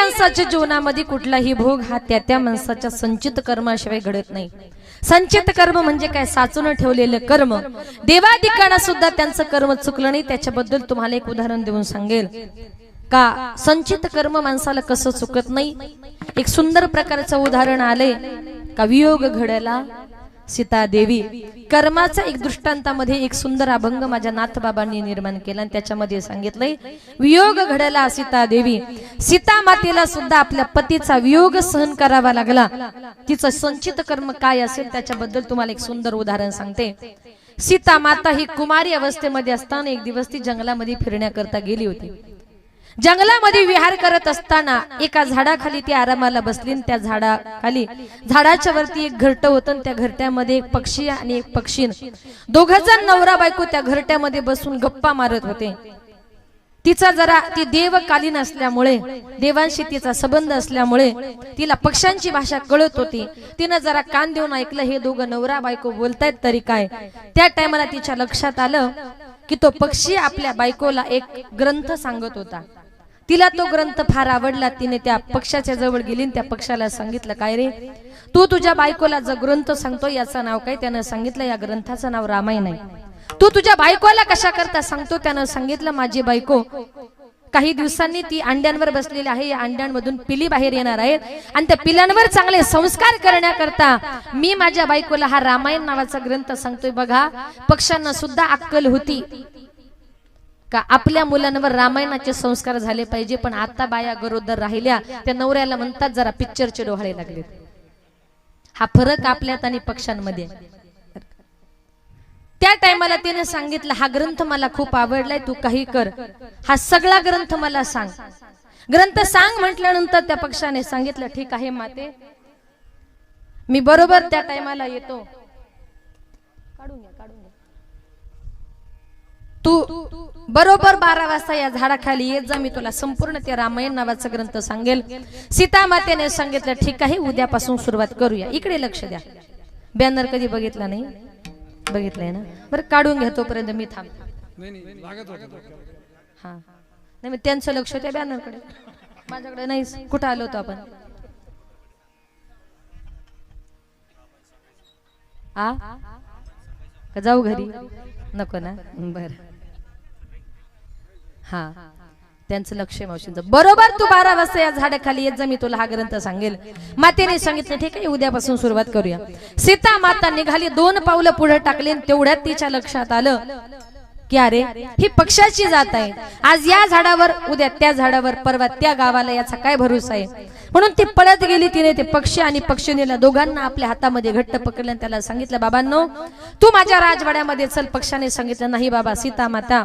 माणसाच्या जीवनामध्ये कुठलाही भोग हा त्या माणसाच्या संचित कर्माशिवाय घडत नाही। संचित कर्म म्हणजे काय? साचून ठेवलेलं कर्म। देवादिकांना सुद्धा त्यांचं कर्म चुकलं नाही। त्याच्याबद्दल तुम्हाला एक उदाहरण देऊन सांगेल का संचित कर्म माणसाला कसं चुकत नाही। एक सुंदर प्रकारचं उदाहरण आले का वियोग घडला सीता देवी। कर्माचा एक दृष्टांतामध्ये एक सुंदर अभंग माझ्या नाथबाबांनी निर्माण केला आणि त्याच्यामध्ये सांगितलंय वियोग घडला सीता देवी। सीता मातेला सुद्धा आपल्या पतीचा वियोग सहन करावा लागला। तिचं संचित कर्म काय असेल त्याच्याबद्दल तुम्हाला एक सुंदर उदाहरण सांगते। सीता माता ही कुमारी अवस्थेमध्ये असताना एक दिवस ती जंगलामध्ये फिरण्याकरता गेली होती। जंगलामध्ये विहार करत असताना एका झाडाखाली ती आरामाला बसली। त्या झाडाखाली झाडाच्या वरती एक घरटं होतं। त्या घरट्यामध्ये एक पक्षी आणि एक पक्षीण दोघं जण नवरा बायको त्या घरट्यामध्ये बसून गप्पा मारत होते। तिचा जरा ती देवकालीन असल्यामुळे देवांशी तिचा संबंध असल्यामुळे तिला पक्ष्यांची भाषा कळत होती। तिने जरा कान देऊन ऐकलं हे दोघं नवरा बायको बोलतायत तरी काय। त्या टायमाला तिच्या लक्षात आलं की तो पक्षी आपल्या बायकोला एक ग्रंथ सांगत होता। तिला तो ग्रंथ फार आवडला। तिने त्या पक्षाच्या जवळ गेली त्या पक्षाला सांगितलं काय रे तू तुझ्या बायकोला जो ग्रंथ सांगतो याचं नाव काय? त्यानं सांगितलं या ग्रंथाचं नाव रामायण आहे। तू तुझ्या बायकोला कशा करता सांगतो? त्यानं सांगितलं माझी बायको काही दिवसांनी ती अंड्यांवर बसलेली आहे। या अंड्यांमधून पिली बाहेर येणार आहेत आणि त्या पिलांवर चांगले संस्कार करण्याकरता मी माझ्या बायकोला हा रामायण नावाचा ग्रंथ सांगतोय। बघा पक्ष्यांना सुद्धा अक्कल होती का आपल्या मुलांवर रामायणाचे संस्कार झाले पाहिजे। पण आता बाया गरोदर राहिल्या त्या नवऱ्याला म्हणतात जरा पिक्चरचे डोहाळे लागलेत। हा फरक आपल्यात आणि पक्ष्यांमध्ये। त्या टायमाला तिने सांगितलं हा ग्रंथ मला खूप आवडलाय तू काही कर हा सगळा ग्रंथ मला सांग। ग्रंथ सांग म्हटल्यानंतर त्या पक्षाने सांगितलं ठीक आहे माते मी बरोबर त्या टायमाला येतो। काढून घ्या तू बरोबर 12 वाजता या झाडाखाली येत जा। मी तुला संपूर्ण ते रामायण नावाचा ग्रंथ सांगेल। सीता मातेने सांगितलं ठीक आहे उद्यापासून सुरुवात करूया। इकडे लक्ष द्या। बॅनर कधी बघितला नाही? बघितलंय ना? बरं काढून घ्या तोपर्यंत मी थांबतो। हा नाही मग त्यांचं लक्ष त्या बॅनरकडे माझ्याकडे नाही। कुठं आलो होतो आपण? का जाऊ घरी? नको ना? बर हा त्यांचं लक्ष मावशींचं बरोबर तू 12 वाजता या झाडाखाली येत जा। मी तुला हा ग्रंथ सांगेल। मातेने सांगितलं ठीक आहे उद्यापासून सुरुवात करूया। सीता माता निघाली 2 पावलं पुढे टाकले तेवढ्यात तिच्या लक्षात आलं की अरे ही पक्षाची जात आहे। आज या झाडावर उद्या त्या झाडावर परवा त्या गावाला याचा काय भरोसा आहे। म्हणून ती पळत गेली। तिने ते पक्षी आणि पक्षिणीला दोघांना आपल्या हातामध्ये घट्ट पकडलं आणि त्याला सांगितलं बाबांनो तू माझ्या राजवाड्यामध्ये चल। पक्षाने सांगितलं नाही बाबा सीता माता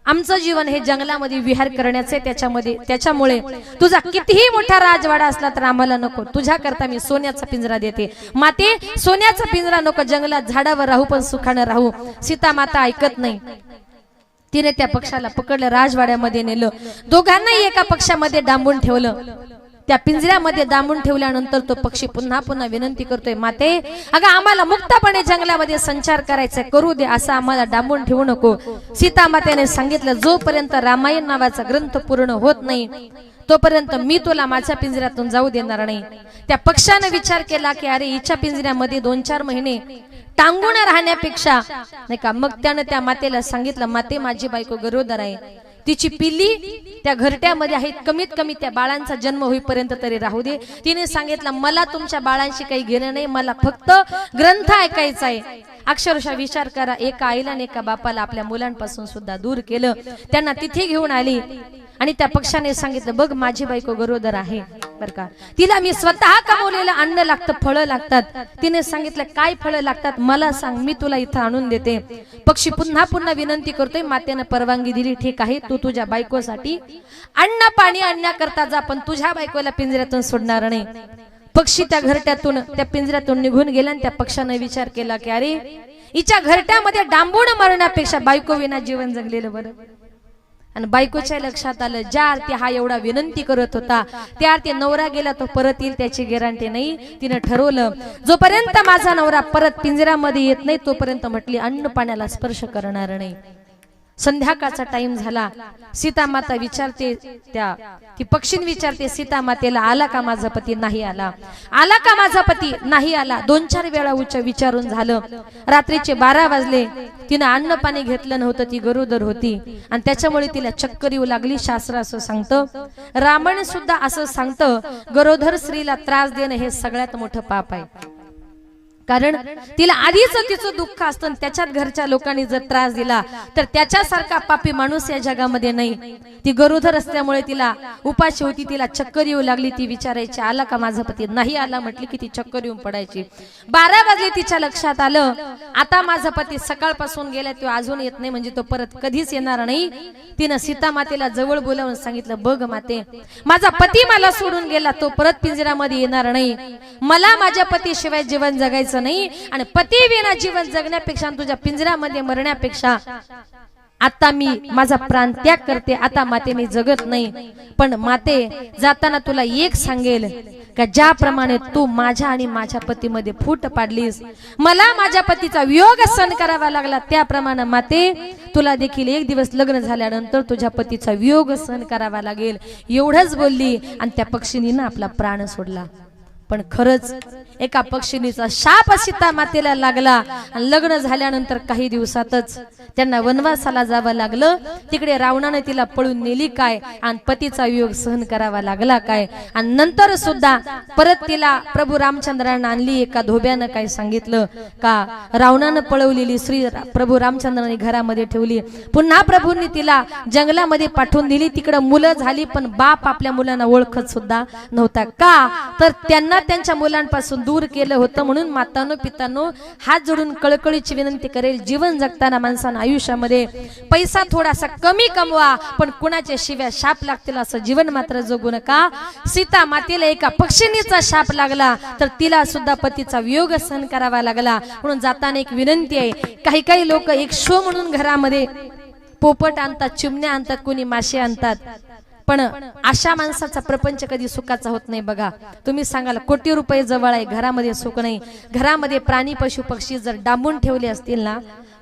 आमचं जीवन हे जंगलामध्ये विहार करण्याचे त्याच्यामुळे तुझा कितीही मोठा राजवाडा असला तर आम्हाला नको। तुझ्या करता मी सोन्याचा पिंजरा देते। माते सोन्याचा पिंजरा नको जंगलात झाडावर राहू पण सुखानं राहू। सीता माता ऐकत नाही। तिने त्या पक्षाला पकडलं राजवाड्यामध्ये नेलं। दोघांनाही एका पक्षामध्ये डांबून ठेवलं। त्या पिंजऱ्यामध्ये दामून ठेवल्यानंतर तो पक्षी पुन्हा पुन्हा विनंती करतोय माते अगं आम्हाला मुक्तपणे जंगलामध्ये संचार करायचा करू दे असं आम्हाला डांबून ठेवू नको। सीता मातेने सांगितलं जोपर्यंत रामायण नावाचा ग्रंथ पूर्ण होत नाही तोपर्यंत मी तुला माझ्या पिंजऱ्यातून जाऊ देणार नाही। त्या पक्षाने विचार केला की अरे हिच्या पिंजऱ्यामध्ये 2-4 महिने टांगून राहण्यापेक्षा नाही का मग त्याने त्या मातेला सांगितलं माते माझी बायको गरोदर आहे। तिची पिल्ली त्या घरट्यामध्ये आहे। कमीत कमी त्या बाळांचा जन्म होईपर्यंत तरी राहू दे। तिने सांगितलं मला तुमच्या बाळांशी काही घेणं नाही मला फक्त ग्रंथ ऐकायचा आहे। अक्षरशः विचार करा एका आईला आणि एका बापाला आपल्या मुलांपासून सुद्धा दूर केलं। त्यांना तिथे घेऊन आली आणि त्या पक्षाने सांगितलं बघ माझी बायको गरोदर आहे बर का तिला मी स्वतः कमवलेलं अन्न लागतं फळं लागतात। तिने सांगितलं काय फळं लागतात मला सांग मी तुला इथं आणून देते। पक्षी पुन्हा पुन्हा विनंती करतोय। मातेने परवानगी दिली ठीक आहे तू तुझ्या बायकोसाठी अन्न पाणी आणण्याकरता जा पण तुझ्या बायकोला पिंजऱ्यातून सोडणार नाही। पक्षी त्या घरट्यातून त्या पिंजऱ्यातून निघून गेला आणि त्या पक्षाने विचार केला की अरे हिच्या घरट्यामध्ये डांबून मरण्यापेक्षा बायको विना जीवन जगलेलं बरं। आणि बायकोच्या लक्षात आलं ज्या अर्थी हा एवढा विनंती करत होता त्या अर्थी नवरा गेला तो परत येईल त्याची गॅरंटी नाही। तिने ठरवलं जोपर्यंत माझा नवरा परत पिंजऱ्यामध्ये येत नाही तोपर्यंत म्हटली अन्न पाण्याला स्पर्श करणार नाही। संध्याकाळचा टाइम झाला, सीता माता विचारते, ती पक्षीने विचारते सीता मातेला, आला का माझा पती? नाही आला. आला का माझा पती? नाही आला. 2-4 वेळा विचारून झालं. रात्रीचे 12 वाजले. तिनं अन्न पाणी घेतलं नव्हतं, ती गरोदर होती आणि त्याच्यामुळे तिला चक्कर येऊ लागली. शास्त्र असं सांगतं, रामायण सुद्धा असं सांगतं, गरोदर स्त्रीला त्रास देणं हे सगळ्यात मोठं पाप आहे. कारण तिला आधीच तिचं दुःख असतं, त्याच्यात घरच्या लोकांनी जर त्रास दिला तर त्याच्यासारखा पापी माणूस या जगामध्ये नाही. ती गरोदर असल्यामुळे तिला उपाशी होती, तिला चक्कर येऊ लागली. ती विचारायची, आला का माझा पती? नाही आला म्हटली की ती चक्कर येऊन पडायची. 12 वाजले, तिच्या लक्षात आलं आता माझा पती सकाळपासून गेला, तो अजून येत नाही, म्हणजे तो परत कधीच येणार नाही. तिनं सीता मातेला जवळ बोलावून सांगितलं, बघ माते, माझा पती मला सोडून गेला, तो परत पिंजऱ्यामध्ये येणार नाही. मला माझ्या पतीशिवाय जीवन जगायचं नाही आणि पती विना जीवन जगण्यापेक्षा तुझ्या पिंजऱ्यामध्ये मरण्यापेक्षा आता मी माझा प्राण त्याग करते. आता माते मी जगत नाही, पण माते जाताना तुला एक सांगेल का ज्याप्रमाणे तू माझ्या आणि माझ्या पतीमध्ये फूट पाडलीस, मला माझ्या पतीचा वियोग सहन करावा लागला, त्याप्रमाणे माते तुला देखील एक दिवस लग्न झाल्यानंतर तुझ्या पतीचा वियोग सहन करावा लागेल. एवढंच बोलली आणि त्या पक्षिणीनं आपला प्राण सोडला. पण खरंच एका पक्षिणीचा शाप सीता मातेला लागला आणि लग्न झाल्यानंतर काही दिवसातच त्यांना वनवासाला जावं लागलं. तिकडे रावणाने तिला पळून नेली काय आणि पतीचा वियोग सहन करावा लागला काय. आणि नंतर सुद्धा परत तिला प्रभू रामचंद्रांना आणली. एका धोब्यानं काय सांगितलं का रावणानं पळवलेली स्त्री प्रभू रामचंद्रांनी घरामध्ये ठेवली. पुन्हा प्रभूंनी तिला जंगलामध्ये पाठवून दिली. तिकडे मुलं झाली, पण बाप आपल्या मुलांना ओळखत सुद्धा नव्हता. का तर त्यांना त्यांच्या मुलांपासून दूर केलं होतं. म्हणून मातांनो पितांनो हात जोडून कळकळीची विनंती करेल, जीवन जगताना माणसानं आयुष्यामध्ये पैसा थोडासा कमी कमवा, पण कुणाच्या शिव्या शाप लागतील असं जीवन मात्र जगू नका. सीता मातेला एका पक्षिणीचा शाप लागला तर तिला सुद्धा पतीचा वियोग सहन करावा लागला. म्हणून जाताना एक विनंती आहे, काही काही लोक एक शो म्हणून घरामध्ये पोपट आणतात, चिमण्या आणतात, कोणी मासे आणतात, पण अशा माणसाचा प्रपंच कधी सुखाचा होत नाही. बघा, तुम्ही सांगाल कोटी रुपये जवळ आहे, घरामध्ये सुख नाही. घरामध्ये प्राणी पशु पक्षी जर डांबून ठेवले असतील ना,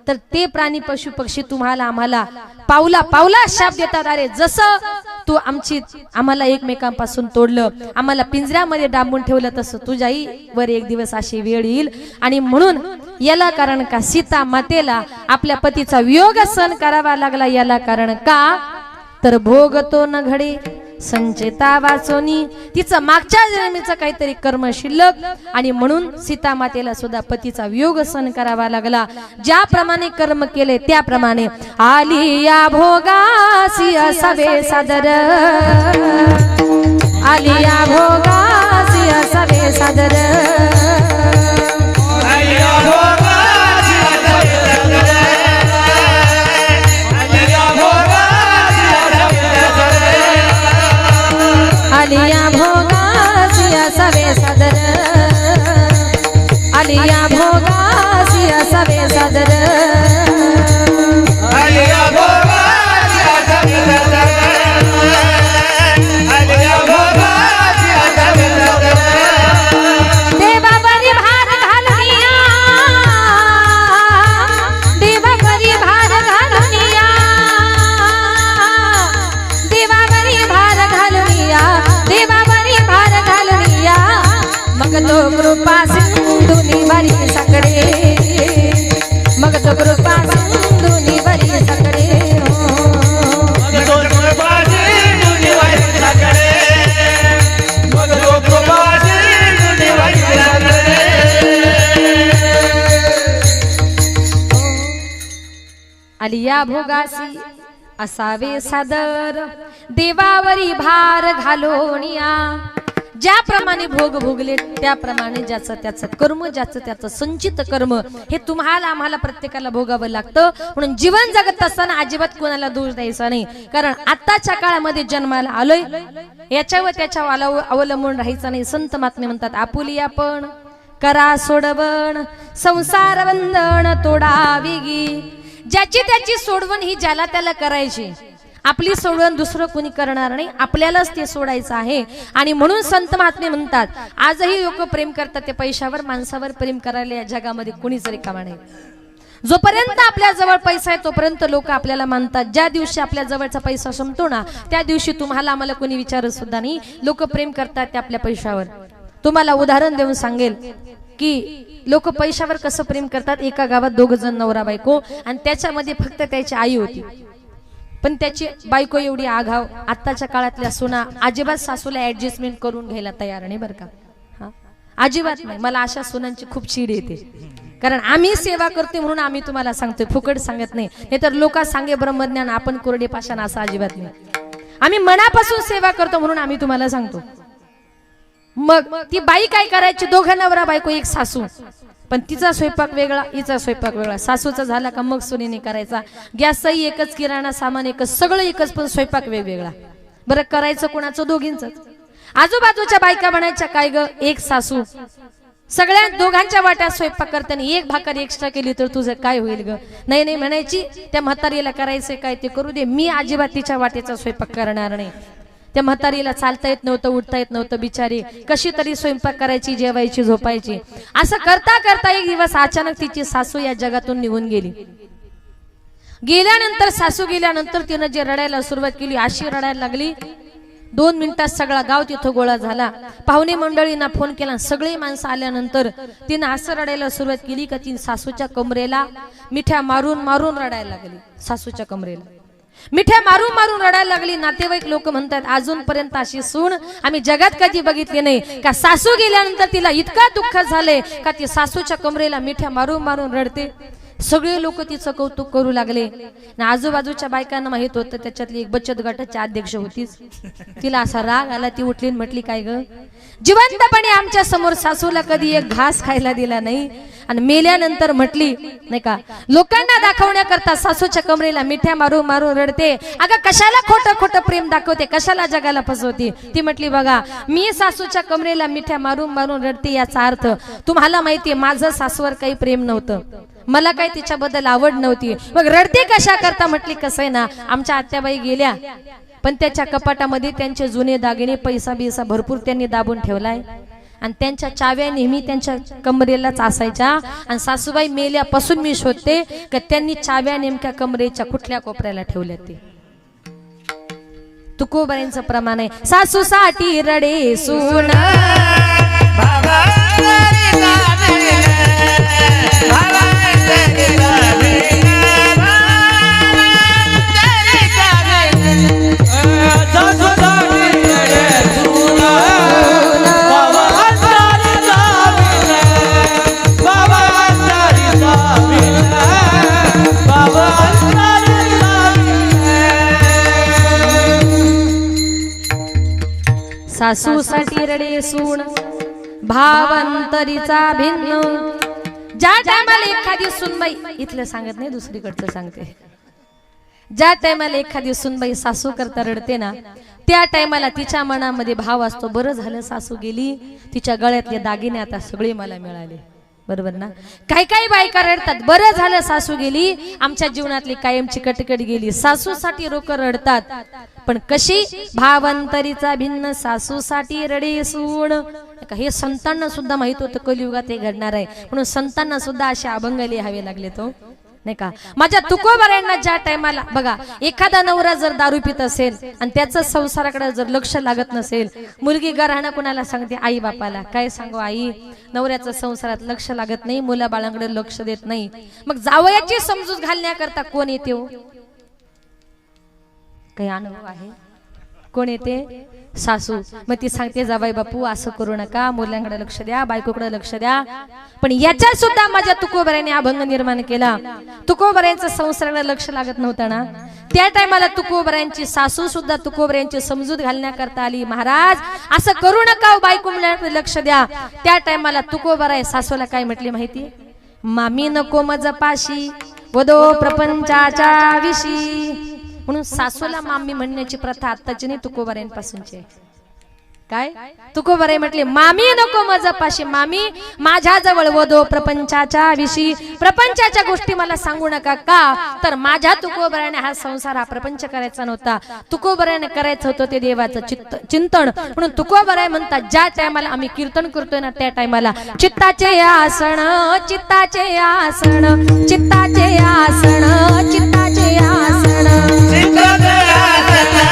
तर ते प्राणी पशु पक्षी तुम्हाला आम्हाला पावला पावला शाप देतात. अरे जसं तू आम्हाला एकमेकांपासून तोडलं, आम्हाला पिंजऱ्यामध्ये डांबून ठेवलं, तसं तुझ्याही वर एक दिवस अशी वेळ येईल. आणि म्हणून याला कारण का सीता मातेला आपल्या पतीचा वियोग सहन करावा लागला. याला कारण का तर भोगतो न घडे संचेता वाचोनी, तिचं मागच्या जन्मीचं काहीतरी कर्म शिल्लक. आणि म्हणून सीता मातेला सुद्धा पतीचा वियोग सहन करावा लागला. ज्याप्रमाणे कर्म केले त्याप्रमाणे आली या भोगासी असावे सादर, आली या भोगासी असावे सादर, आलिया भोगासी असावे सादर, आलिया भोगासी असावे सादर, आलिया भोगासी असावे सादर, आलिया भोगासी असावे सादर. देवा बरी भार घालूनिया, देवा बरी भार घालूनिया, देवा बरी भार घालूनिया, देवा बरी भार घालूनिया, मग तो कृपा सिंधुनी बरी सकडे, मग तो कृपा सिंधुनी बरी सकडे, मग तो कृपा सिंधुनी बरी सकडे, मग तो कृपा सिंधुनी बरी सकडे. आलिया भोगासी असावे सादर, देवावरी भार घालोनिया. ज्याप्रमाणे भोग भोगले त्याप्रमाणे ज्याचं त्याचं कर्म, ज्याचं त्याचं संचित कर्म हे तुम्हाला आम्हाला प्रत्येकाला भोगावं लागतं. म्हणून जीवन जगत असताना अजिबात कोणाला दोष द्यायचा नाही. कारण आताच्या काळामध्ये जन्माला आलोय याच्यावर त्याच्यावर अवलंबून राहायचं नाही. संत महात्मे म्हणतात, आपुली आपण करा सोडवण, संसार बंधन तोडावी गी. ज्याची त्याची सोडवण ही ज्याला त्याला करायची, आपली सोडवण दुसरं कोणी करणार नाही, आपल्यालाच ते सोडायचं आहे. आणि म्हणून संत महात्मे म्हणतात, आजही लोक प्रेम करतात ते पैशावर, माणसावर प्रेम करायला या जगामध्ये कोणीच रिकामा नाही. जोपर्यंत आपल्या जवळ पैसा आहे तोपर्यंत लोक आपल्याला मानतात. ज्या दिवशी आपल्या जवळचा पैसा संपतो ना त्या दिवशी तुम्हाला मला कोणी विचारत सुद्धा नाही. लोक प्रेम करतात ते आपल्या पैशावर. तुम्हाला उदाहरण देऊन सांगेल की लोक पैशावर कसं प्रेम करतात. एका गावात 2 जण नवरा बायको आणि त्याच्यामध्ये फक्त त्याची आई होती. पण त्याची बायको एवढी आघाव. आत्ताच्या काळातल्या सुना अजिबात सासूला ऍडजस्टमेंट करून घ्यायला तयार नाही बरं का. हा अजिबात नाही. मला अशा सुनांची खूप चीड येते. कारण आम्ही सेवा करते म्हणून आम्ही तुम्हाला सांगतोय, फुकट सांगत नाही. नाहीतर लोक सांगे ब्रह्मज्ञान आपण कोरडे पाषाण असं अजिबात नाही. आम्ही मनापासून सेवा करतो म्हणून आम्ही तुम्हाला सांगतो. मग ती बाई काय करायची. 2 नवरा बायको एक सासू. पण तिचा स्वयंपाक वेगळा हिचा स्वयंपाक वेगळा. सासूचा झाला का मग सुनेने करायचा. गॅसही एकच, किराणा सामान एकच, सगळं एकच, पण स्वयंपाक वेगवेगळा. बरं करायचं कोणाचं. दोघींच. आजूबाजूच्या बायका म्हणायच्या काय ग एक सासू सगळ्या दोघांच्या वाट्यात स्वयंपाक करताना एक भाकर एक्स्ट्रा केली तर तुझं काय होईल ग. नाही नाही म्हणायची त्या म्हातारीला करायचंय काय ते करू दे. मी अजिबात तिच्या वाट्याचा स्वयंपाक करणार नाही. त्या म्हातारीला चालता येत नव्हतं, उठता येत नव्हतं. बिचारी कशी तरी स्वयंपाक करायची, जेवायची, झोपायची. असं करता करता एक दिवस अचानक तिची सासू या जगातून निघून गेली. गेल्यानंतर सासू गेल्यानंतर तिनं जे रडायला सुरुवात केली अशी रडायला लागली. 2 मिनिटात सगळा गाव तिथं गोळा झाला. पाहुणे मंडळींना फोन केला. सगळी माणसं आल्यानंतर तिनं असं रडायला सुरुवात केली का ती सासूच्या कमरेला मिठ्या मारून मारून रडायला लागली. सासूच्या कमरेला मिठ्या मारून मारून रडायला लागली. नातेवाईक लोक म्हणतात अजूनपर्यंत अशी सून आम्ही जगात कधी बघितली नाही. का सासू गेल्यानंतर तिला इतका दुःख झाले का ती सासूच्या कमरेला मिठ्या मारून मारून रडते. सगळे लोक तिचं कौतुक करू लागले. आजूबाजूच्या बायकांना माहित होतं त्याच्यातली एक बचत गटाची अध्यक्ष होतीच. तिला असा राग आला. ती उठली म्हटली काय ग जिवंतपणे आमच्या समोर सासूला कधी एक घास खायला दिला नाही आणि मेल्यानंतर म्हटली नाही का लोकांना दाखवण्याकरता सासूच्या कमरेला मिठ्या मारून मारून रडते. अगं कशाला खोटं खोटं प्रेम दाखवते, कशाला जगाला फसवते. ती म्हटली बघा मी सासूच्या कमरेला मिठ्या मारून मारून रडते याचा अर्थ तुम्हाला माहितीये माझं सासूवर काही प्रेम नव्हतं, मला काही तिच्याबद्दल आवड नव्हती. मग रडते कशा करता. म्हटली कसं आहे ना आमच्या आत्याबाई गेल्या पण त्याच्या कपाटामध्ये त्यांचे जुने दागिने पैसा बिसा भरपूर त्यांनी दाबून ठेवलाय आणि त्यांच्या चाव्या नेहमी त्यांच्या कमरेलाच असायच्या. आणि सासूबाई मेल्यापासून मी शोधते की त्यांनी चाव्या नेमक्या कमरेच्या कुठल्या कोपऱ्याला ठेवल्या. ते तुकोबाईंचं प्रमाण आहे. सासूसाठी रडे सून सासूसाठी रडे सून भावंतरीचा भिन्न. ज्या टायमाला एखादी सुनबाई इथलं सांगत नाही दुसरीकडचं सांगते. ज्या टायमाला एखादी सुनबाई सासू करता रडते ना त्या टायमाला तिच्या मनामध्ये भाव असतो बरं झालं सासू गेली, तिच्या गळ्यातले दागिने आता सगळे मला मिळाले. बरोबर ना. काही काही बायका रडतात बरं झालं सासू गेली, आमच्या जीवनातली कायमची कटकट गेली. सासूसाठी लोक रडतात पण कशी. भावंतरीचा भिन्न सासूसाठी रडे सून. हे संतांना सुद्धा माहित होतं कलियुगात हे घडणार आहे म्हणून संतांना सुद्धा असे अभंग लिहावे लागले तो नाही का. माझ्या तुकोबारायांना ज्या टायमाला बघा एखादा नवरा जर दारू पित असेल आणि त्याचं संसाराकडे जर लक्ष लागत नसेल, मुलगी घराणं कुणाला सांगते आई बापाला काय सांगू आई नवऱ्याचं संसारात लक्ष लागत नाही, मुला बाळांकडे लक्ष देत नाही. मग जावयाची समजूत घालण्याकरता कोण येते हो. काही अनुभव आहे. कोण येते. सासू. मग ती सांगते जावाई बापू असं करू नका, मुलांकडे लक्ष द्या, बायकोकडे लक्ष द्या. पण याच्यात सुद्धा माझ्या तुकोबारायांनी अभंग निर्माण केला. तुकोबारायांचं संसाराकडे लक्ष लागत नव्हतं ना त्या टायमाला तुकोबारायांची सासू सुद्धा तुकोबारायांची समजूत घालण्याकरता आली. महाराज असं करू नका, बायको मुलांकडे लक्ष द्या. त्या टायमाला तुकोबाराय सासूला काय म्हटली माहिती. मामी नको मज पाशी वदो प्रपंचाच्या विशी. म्हणून सासूला मामी म्हणण्याची प्रथा आत्ताची नाही तुकोबारायांपासूनची आहे. काय तुकोबाराई म्हटले, मामी नको माझा पाशी, मामी माझ्या जवळ वदो प्रपंचाच्या विषयी, प्रपंचाच्या गोष्टी मला सांगू नका. का तर माझ्या तुकोबाराने हा संसार, हा प्रपंच करायचा नव्हता. तुकोबाराने करायचं होतं ते देवाचं चिंतन. म्हणून तुकोबाराई म्हणतात, ज्या टायमाला आम्ही कीर्तन करतोय ना त्या टायमाला चित्ताचे आसन, चित्ताचे आसन, चित्ताचे आसन, चित्ताचे आसन, चित्ताचे आसन,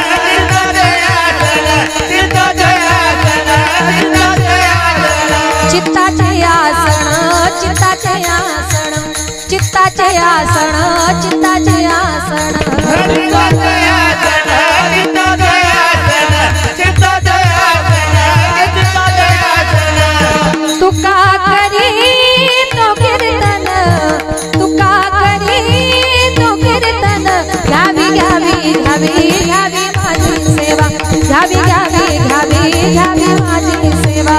चित्ताचे आसन, चित्ताचे आसन, चित्ताचे आसन, तुका करी तो कीर्तन, तुका करी तो कीर्तन, घ्यावी घ्यावी घ्यावी घ्यावी माझी सेवा, घ्यावी घ्यावी घ्यावी घ्यावी माझी सेवा.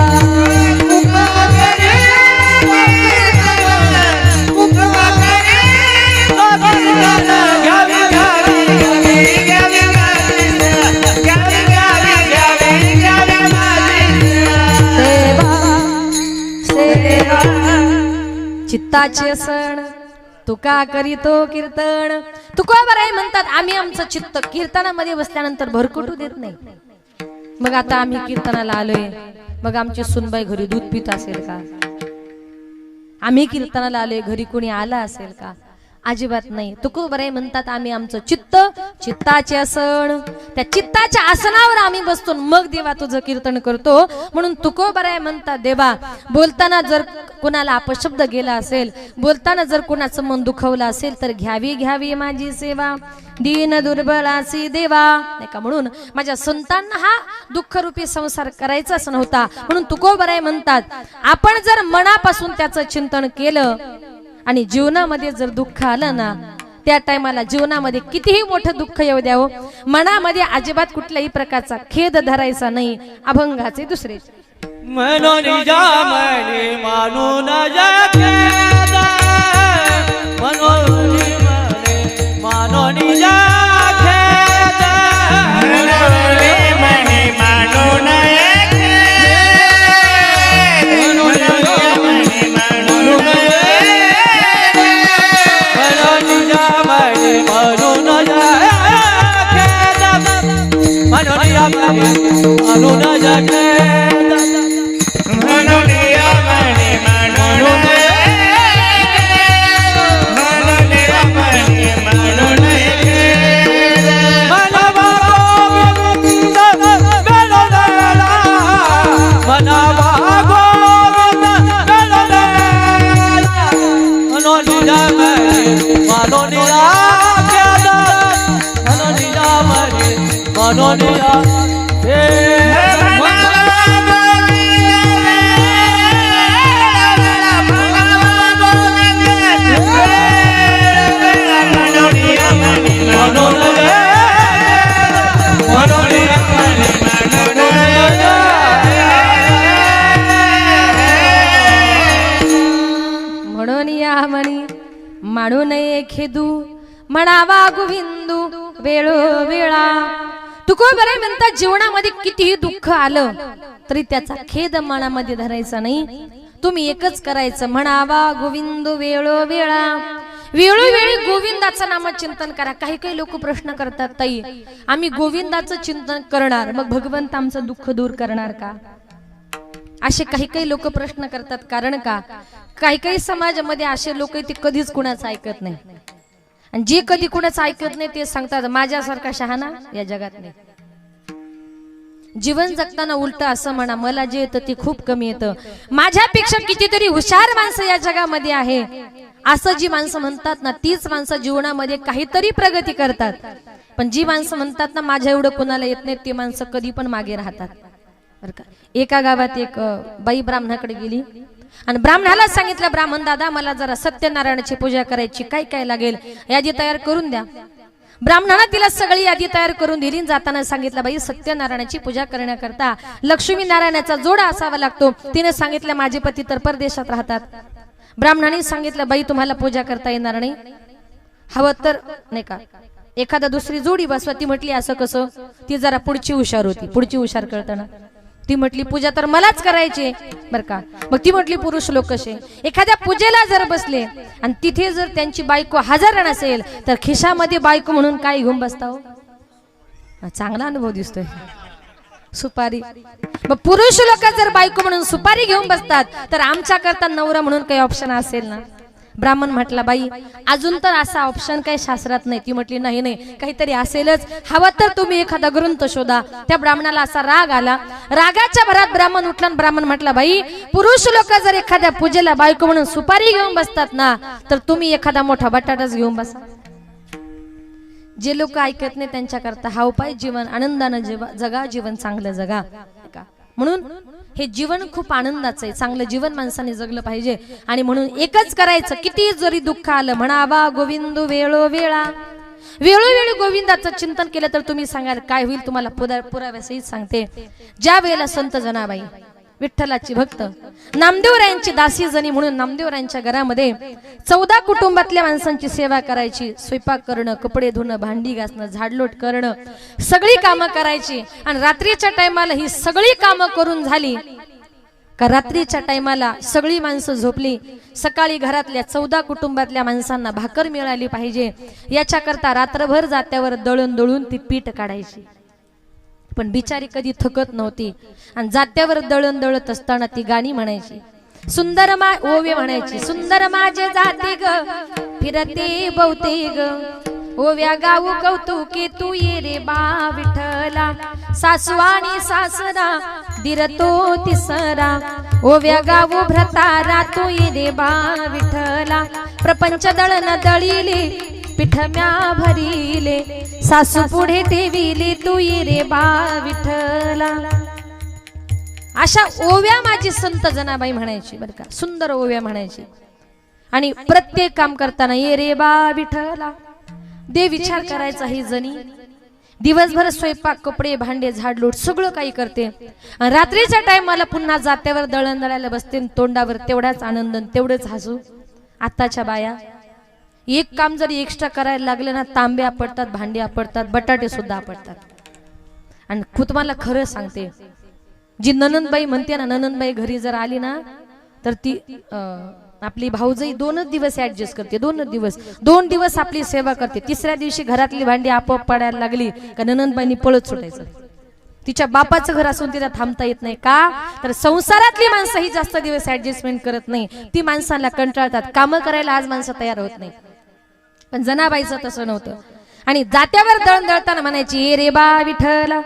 चित्ताचे सण तुका करीतो कीर्तन. तुकोबाराई म्हणतात, आम्ही आमचं चित्त कीर्तनामध्ये बसल्यानंतर भरकटू देत नाही. मग आता आम्ही कीर्तनाला आलोय, मग आमची सुनबाई घरी दूध पित असेल का? आम्ही कीर्तनाला आलोय, घरी कोणी आला असेल का? अजिबात नाही. तुकोबाराई म्हणतात, आम्ही आमचं चित्त, चित्ताचे आसन, त्या चित्ताच्या आसनावर आम्ही बसतो, मग देवा तुझं कीर्तन करतो. म्हणून तुकोबाराई म्हणतात, देवा बोलताना जर कुणाला अपशब्द गेला असेल, बोलताना जर कुणाचं मन दुखवलं असेल तर घ्यावी घ्यावी माझी सेवा, दीन दुर्बलासी देवा, नाही का? म्हणून माझ्या संतांना हा दुःखरूपी संसार करायचाच नव्हता. म्हणून तुकोबाराई म्हणतात, आपण जर मनापासून त्याचं चिंतन केलं आणि जीवनामध्ये जर दुःख आलं ना, त्या टायमाला जीवनामध्ये कितीही मोठं दुःख येऊ द्यावं, मनामध्ये अजिबात कुठल्याही प्रकारचा खेद धरायचा नाही. अभंगाचे दुसरे मनोनिजा मनी मानून खेद, मनोनी मने मनोनिजा खेद, मनोनी मनी मानून माडू नये खेदू, म्हणावा गोविंदू वेळोवेळा. तुकोबाराई म्हणतात, जीवनामध्ये कितीही दुःख आलं तरी त्याचा खेद मनामध्ये धरायचा नाही. तुम्ही एकच करायचं, म्हणावा गोविंद वेळोवेळा. वेळोवेळी गोविंदाचं नामचिंतन करा. काही काही लोक प्रश्न करतात, ताई आम्ही गोविंदाचं चिंतन करणार, मग भगवंत आमचं दुःख दूर करणार का? असे काही काही लोक प्रश्न करतात. कारण का, काही काही समाजामध्ये असे लोक ते कधीच कुणाचं ऐकत नाही, आणि जे कधी कुणाचं ऐकत नाही ते सांगतात माझ्यासारखा शहाणा या जगात नाही. जीवन जगताना उलट असं म्हणा, मला जे येतं ते खूप कमी येतं, माझ्यापेक्षा कितीतरी हुशार माणसं या जगामध्ये आहे, असं जी माणसं म्हणतात ना, तीच माणसं जीवनामध्ये काहीतरी प्रगती करतात. पण जी माणसं म्हणतात ना माझ्या एवढं कुणाला येत नाही, ती माणसं कधी पण मागे राहतात. बरं का? एका गावात एक बाई ब्राह्मणाकडे गेली आणि ब्राह्मणाला सांगितलं, ब्राह्मण दादा मला जरा सत्यनारायणाची पूजा करायची, काय काय लागेल यादी तयार करून द्या. ब्राह्मणाने तिला सगळी यादी तयार करून दिली. जाताना सांगितलं, बाई सत्यनारायणाची पूजा करण्याकरता लक्ष्मी नारायणाचा जोडा असावा लागतो. तिने सांगितलं, माझे पती तर परदेशात राहतात. ब्राह्मणाने सांगितलं, बाई तुम्हाला पूजा करता येणार नाही, हवं तर नाही का एखादा दुसरी जोडी बसवा. ती म्हटली, असं कसं? ती जरा पुढची हुशार होती. पुढची हुशार कळताना ती म्हटली पूजा तर मलाच करायची बर का. मग ती म्हटली पुरुष लोक कसे, एखाद्या पूजेला जर बसले आणि तिथे जर त्यांची बायको हजर नसेल तर खिशामध्ये बायको म्हणून काय घेऊन बसता हो. चांगला अनुभव दिसतोय. सुपारी. मग पुरुष लोक जर बायको म्हणून सुपारी घेऊन बसतात तर आमच्या करता नवरा म्हणून काही ऑप्शन असेल ना. ब्राह्मण म्हटला बाई अजून तर असा ऑप्शन काही शास्त्रात नाही. ती म्हटली नाही नाही काहीतरी असेलच, हवा तर तुम्ही एखादा ग्रंथ शोधा. त्या ब्राह्मणाला असा राग आला. रागाच्या भरात ब्राह्मण उठला आणि ब्राह्मण म्हटला बाई पुरुष लोक जर एखाद्या पूजेला बायको म्हणून सुपारी घेऊन बसतात ना तर तुम्ही एखादा मोठा बटाटाच घेऊन बसा. जे लोक ऐकत नाही त्यांच्या करता हा उपाय, जीवन आनंदानं जगा, जीवन चांगलं जगा. म्हणून हे जीवन खूप आनंदाचं आहे. चांगलं जीवन माणसाने जगलं पाहिजे. आणि म्हणून एकच करायचं, किती जरी दुःख आलं म्हणावा गोविंद वेळोवेळा. वेळोवेळी गोविंदाचं चिंतन केलं तर तुम्ही सांगाल काय होईल. तुम्हाला पुराव्यासहित सांगते. ज्या वेळेला संत जनाबाई विठ्ठलाची भक्त नामदेवरायांची दासी जणी म्हणून नामदेवरायांच्या घरामध्ये 14 कुटुंबातल्या माणसांची सेवा करायची. स्वयंपाक करणं, कपडे धुणं, भांडी घासणं, झाडलोट करणं, सगळी कामं करायची. आणि रात्रीच्या टायमाला ही सगळी कामं करून झाली का रात्रीच्या टायमाला सगळी माणसं झोपली. सकाळी घरातल्या 14 कुटुंबातल्या माणसांना भाकर मिळाली पाहिजे याच्याकरता रात्रभर जात्यावर दळून दळून ती पीठ काढायची. पण बिचारी कधी थकत नव्हती. आणि जात्यावर दळण दळत असताना ती गाणी म्हणायची. सुंदर ओवे म्हणायची. सुंदर माझे जाते ग फिरते बहुते ग, ओव्या गाऊ कौतुके तू ये रे बा विठ्ठला. सासू आणि सासरा दिरतो तिसरा, ओव्या गाऊ भ्रतारा तू ये रे बा विठ्ठला. प्रपंच दळण दळीले पिठ म्या भरिले, सासू पुढे ठेविले तू ये रे बा विठ्ठला. अशा ओव्या माझी संत जनाबाई म्हणायची बर का. सुंदर ओव्या म्हणायची. आणि प्रत्येक काम करताना ये रे बा विठ्ठला दे विचार करायचा. ही जणी दिवसभर स्वयंपाक, कपडे, भांडे, झाडलोट सगळं काही करते. रात्रीच्या टाइमला पुन्हा जात्यावर दळण दळायला बसते. तोंडावर तेवढाच आनंद, तेवढंच हसू. आताच्या बाया एक काम जरी एक्स्ट्रा करायला लागलं ना तांबे आपडतात, भांडे आपडतात, बटाटे सुद्धा आपडतात. आणि तुम्हाला खरं सांगते, जी ननंदबाई म्हणते ना, ननंदबाई घरी जर आली ना तर ती आपली भाऊजाई 2 दिवस ऍडजस्ट करते. 2 दिवस आपली सेवा करते. तिसऱ्या दिवशी घरातली भांडी आपोआप पडायला लागली का ननंदबाईंनी पळत सुटायचं. तिच्या बापाचं घर असून तिला थांबता येत नाही. का तर संसारातली माणसं ही जास्त दिवस ऍडजस्टमेंट करत नाही. ती माणसांना कंटाळतात. कामं करायला आज माणसं तयार होत नाही. पण जनाबाईचं तसं नव्हतं. आणि जात्यावर दळण दळताना म्हणायची ये रे बा विठ्ठला.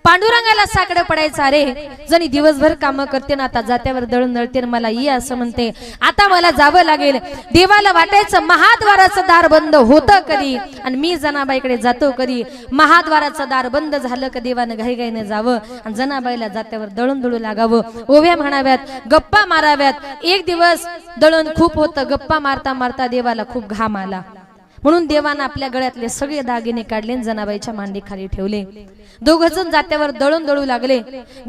पांडुरंगाला साकडं पडायचं. अरे जणी दिवसभर कामं करते ना, आता जात्यावर दळण दळते मला ये असं म्हणते. आता मला जावं लागेल. देवाला वाटायचं महाद्वाराचं दार बंद होतं कधी आणि मी जनाबाईकडे जातो कधी. महाद्वाराचं दार बंद झालं का देवानं घाईघाईने जावं आणि जनाबाईला जात्यावर दळण दळू लागावं. ओव्या म्हणाव्यात, गप्पा माराव्यात. एक दिवस दळण खूप होतं. गप्पा मारता मारता देवाला खूप घाम आला. म्हणून देवानं आपल्या गळ्यातले सगळे दागिने काढले, जनाबाईच्या मांडी खाली ठेवले. 2 जण जात्यावर दळण दळू लागले.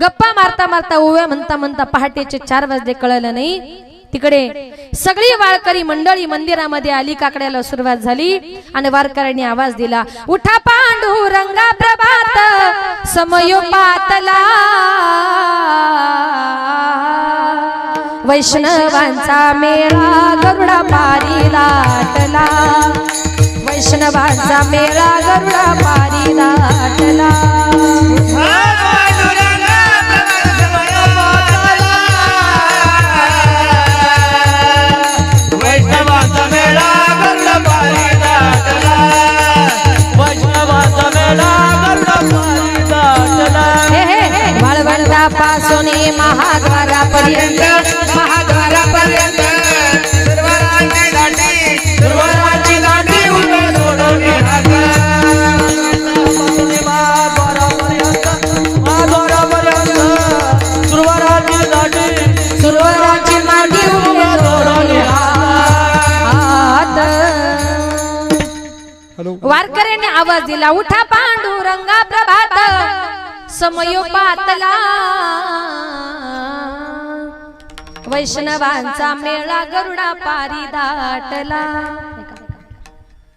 गप्पा मारता मारता ओव्या म्हणता म्हणता पहाटेचे 4 वाजले, कळलं नाही. तिकडे सगळी वारकरी मंडळी मंदिरामध्ये आली. काकड्याला सुरुवात झाली आणि वारकऱ्यांनी आवाज दिला, उठा पांडुरंगा प्रभात समयोपातला, वैष्णवांचा मेळा गरुडा पारी लाटला. वैष्णवांचा मेळा गरुडा पारी लाटला. वैष्णवांचा मेळा गरुडा पारी लाटला. वैष्णवांचा मेळा गरुडा पारी लाटला. वाळवंटापासून महाद्वारापर्यंत, महाद्वारापर्यंत सुरवराची दाटी उतर सोडून सुरवराची मांडी वारकऱ्यांनी आवाज दिला, उठा पांडुरंगा प्रभात समयोपातला, वैष्णवांचा मेळा गरुडा पारी दाटला.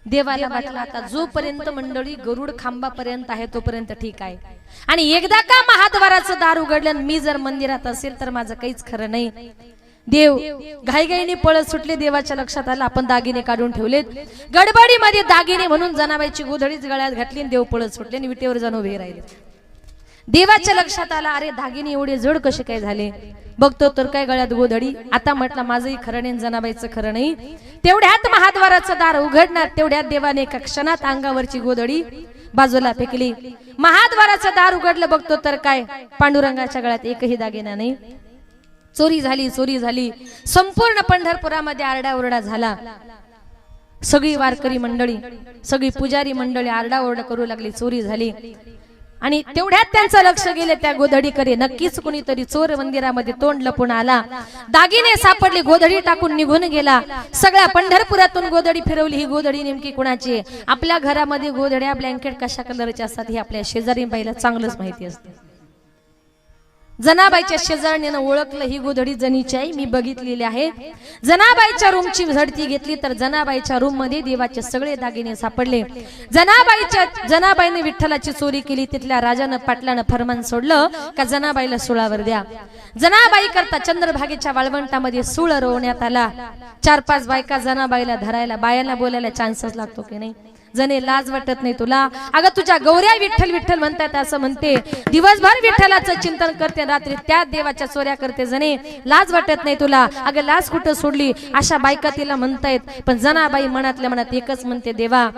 देवाला वाटलं आता जोपर्यंत मंडळी गरुड खांबापर्यंत आहे तोपर्यंत ठीक आहे. आणि एकदा का महाद्वाराचं दार उघडलं आणि मी जर मंदिरात असेल तर माझं काहीच खरं नाही. देव घाईघाईने पळत सुटले. देवाच्या लक्षात आलं आपण दागिने काढून ठेवलेत. गडबडीमध्ये दागिने म्हणून जनाबाईची गोधडीच गळ्यात घातली आणि देव पळत सुटले आणि विटेवर जाऊन उभे राहिले. देवाच्या लक्षात आलं अरे दागिने एवढे जड कसे काय झाले. बघतो तर काय गळ्यात गोधडी. आता म्हटलं माझंही खरं नाही जनाबाईचं खरं नाही. तेवढ्यात महाद्वाराचं दार उघडणार तेवढ्यात देवाने एका क्षणात अंगावरची गोधडी बाजूला फेकली. महाद्वाराचं दार उघडलं बघतो तर काय पांडुरंगाच्या गळ्यात एकही दागिना नाही. चोरी झाली चोरी झाली. संपूर्ण पंढरपुरामध्ये आरडाओरडा झाला. सगळी वारकरी मंडळी सगळी पुजारी मंडळी आरडाओरडा करू लागली. चोरी झाली आणि तेवढ्यात त्यांचं लक्ष गेले त्या गोधडीकडे. नक्कीच कुणीतरी चोर मंदिरामध्ये तोंड लपून आला. दागिने सापडले. गोधडी टाकून निघून गेला. सगळ्या पंढरपुरातून गोधडी फिरवली. ही गोधडी नेमकी कुणाची आहे. आपल्या घरामध्ये गोधड्या ब्लँकेट कशा कलरच्या असतात हे आपल्या शेजारी बाईला चांगलंच माहिती असते. जनाबाईच्या शेजारणीनं ओळखलं ही गोधडी जनीची आहे. मी बघितलेली आहे. जनाबाईच्या रूमची झडती घेतली तर जनाबाईच्या रूम मध्ये देवाचे सगळे दागिने सापडले. जनाबाईने विठ्ठलाची चोरी केली. तिथल्या राजानं पाटलानं फरमान सोडलं का जनाबाईला सुळावर द्या. जनाबाई करता चंद्रभागेच्या वाळवंटामध्ये सूळ रोवण्यात आला. 4-5 बायका जनाबाईला धरायला बायांना बोलायला चान्सच लागतो की नाही. जने लाज वाटत नाही तुला. अगं तुझ्या गौऱ्या विठ्ठल विठ्ठल म्हणतात असं म्हणते. दिवसभर विठ्ठलाचं चिंतन करते रात्री त्या देवाच्या चोऱ्या करते. जने लाज वाटत नाही तुला. अगं लाज कुठं सोडली. अशा बायका तिला म्हणतायत. पण जनाबाई मनातल्या मनात एकच म्हणते देवा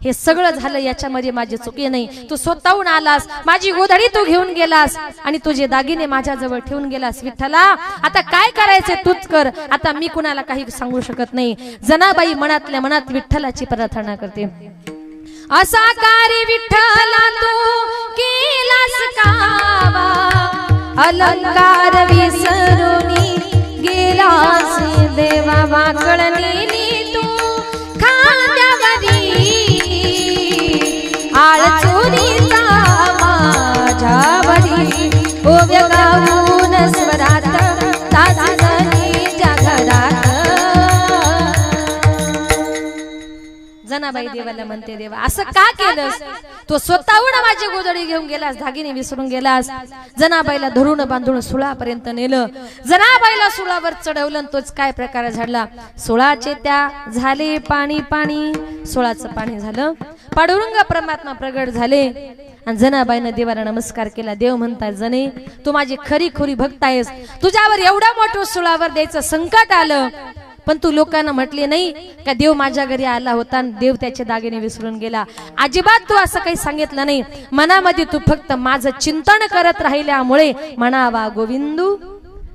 हे सगळं झालं याच्यामध्ये माझी चुकी नाही. तू स्वतःहून आलास. माझी गोधडी तू घेऊन गेलास आणि तुझे दागिने माझ्याजवळ ठेवून गेलास. विठ्ठला आता काय करायचे तूच कर. आता मी कुणाला काही सांगू शकत नाही. जनाबाई मनातल्या मनात विठ्ठलाची प्रार्थना करते. असा कार्य विठ्ठला तू केलास कावा अलंकार विसरुनी गेलास देवा वाकळणी तू खांद्यावरी आळ चोरीचा माझ्यावरी ओव्य गाऊन स्वरात ताजनी घरात. जनाबाई देवाला म्हणते देवा असं का केलंस. तो स्वतःहून माझी गोधडी घेऊन गेलास. दागिने विसरून गेलास. जनाबाईला धरून बांधून सुळापर्यंत नेलं. जनाबाईला सुळावर चढवलं. तोच काय प्रकार झाला. सुळाचे त्या झाले पाणी पाणी. सुळाचं पाणी झालं. पांडुरंग परमात्मा प्रगट झाले आणि जनाबाईनं देवाला नमस्कार केला. देव म्हणतात जने तू माझी खरी खोरी भक्त आहेस. तुझ्यावर एवढा मोठं सुळावर द्यायचं संकट आलं पण तू लोकांना म्हटले नाही का देव माझ्या घरी आला होता आणि देव त्याचे दागिने विसरून गेला. अजिबात तू असं काही सांगितलं नाही. मनामध्ये तू फक्त माझं चिंतन करत राहिल्यामुळे म्हणावा गोविंदू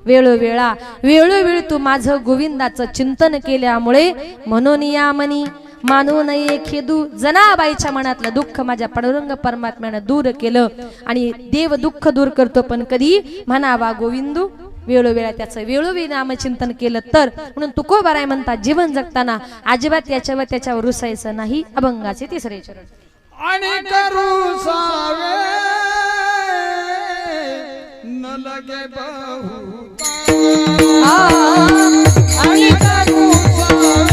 वेळोवेळा वेळोवेळी तू माझं गोविंदाचं चिंतन केल्यामुळे म्हणून या मनी मानू नये खेदू. जनाबाईच्या मनातलं दुःख माझ्या पांडुरंग परमात्म्यानं दूर केलं आणि देव दुःख दूर करतो पण कधी म्हणावा गोविंदू वेळोवेळा त्याचं वेळोवेळी नामचिंतन केलं तर. म्हणून तुकोबाराय म्हणतात जीवन जगताना अजिबात त्याच्यावर रुसायचं नाही. अभंगाचे 3रे चरण. आणि करू सावे न लगे बहु आणि करू सावे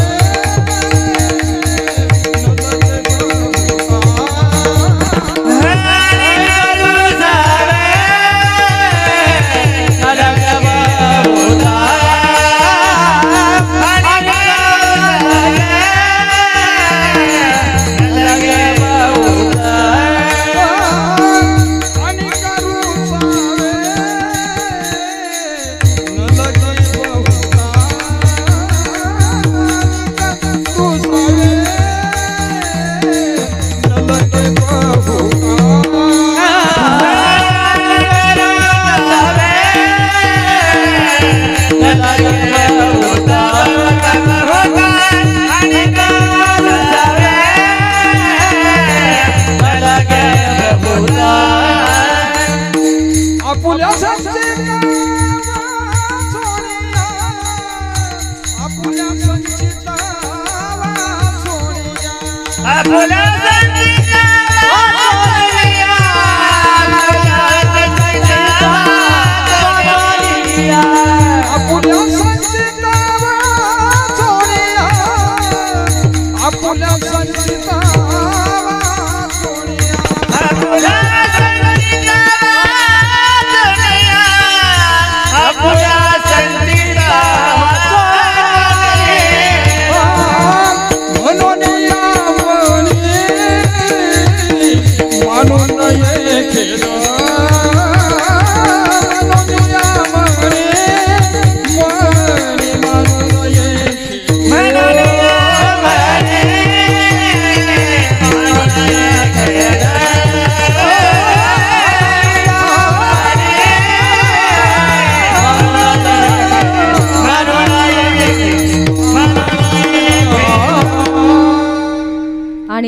Hola,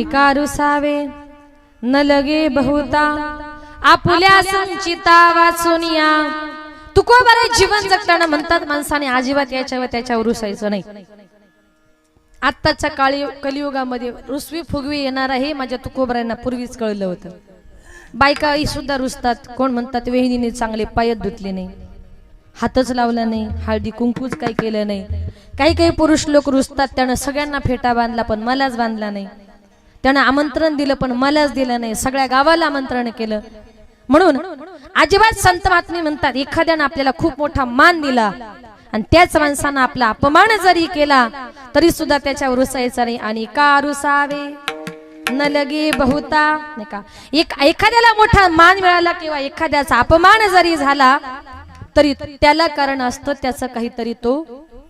का रुसावे न लगे बहुता आपुल्या संचिता वाचुनिया. तुकोबाराय जीवन जगताना म्हणतात माणसाने अजिबात याच्यावर त्याच्यावर रुसायचं नाही. आत्ताच्या कलियुगामध्ये रुसवी फुगवी येणार आहे माझ्या तुकोबारायांना पूर्वीच कळलं होतं. बायका सुद्धा रुसतात. कोण म्हणतात वहिनीने चांगले पायच धुतले नाही, हातच लावला नाही, हळदी कुंकूच काही केलं नाही. काही काही पुरुष लोक रुसतात, त्यानं सगळ्यांना फेटा बांधला पण मलाच बांधला नाही, त्यानं आमंत्रण दिलं पण मलाच दिलं नाही, सगळ्या गावाला आमंत्रण केलं. म्हणून अजिबात संत महात्मे म्हणतात एखाद्यानं आपल्याला खूप मोठा मान दिला आणि त्याच माणसानं आपला अपमान जरी केला तरी सुद्धा त्याच्यावर रुसायचा नाही. आणि का रुसावे न लगे बहुता, नाही का, एखाद्याला मोठा मान मिळाला किंवा एखाद्याचा अपमान जरी झाला तरी त्याला कारण असतं त्याचं काहीतरी तो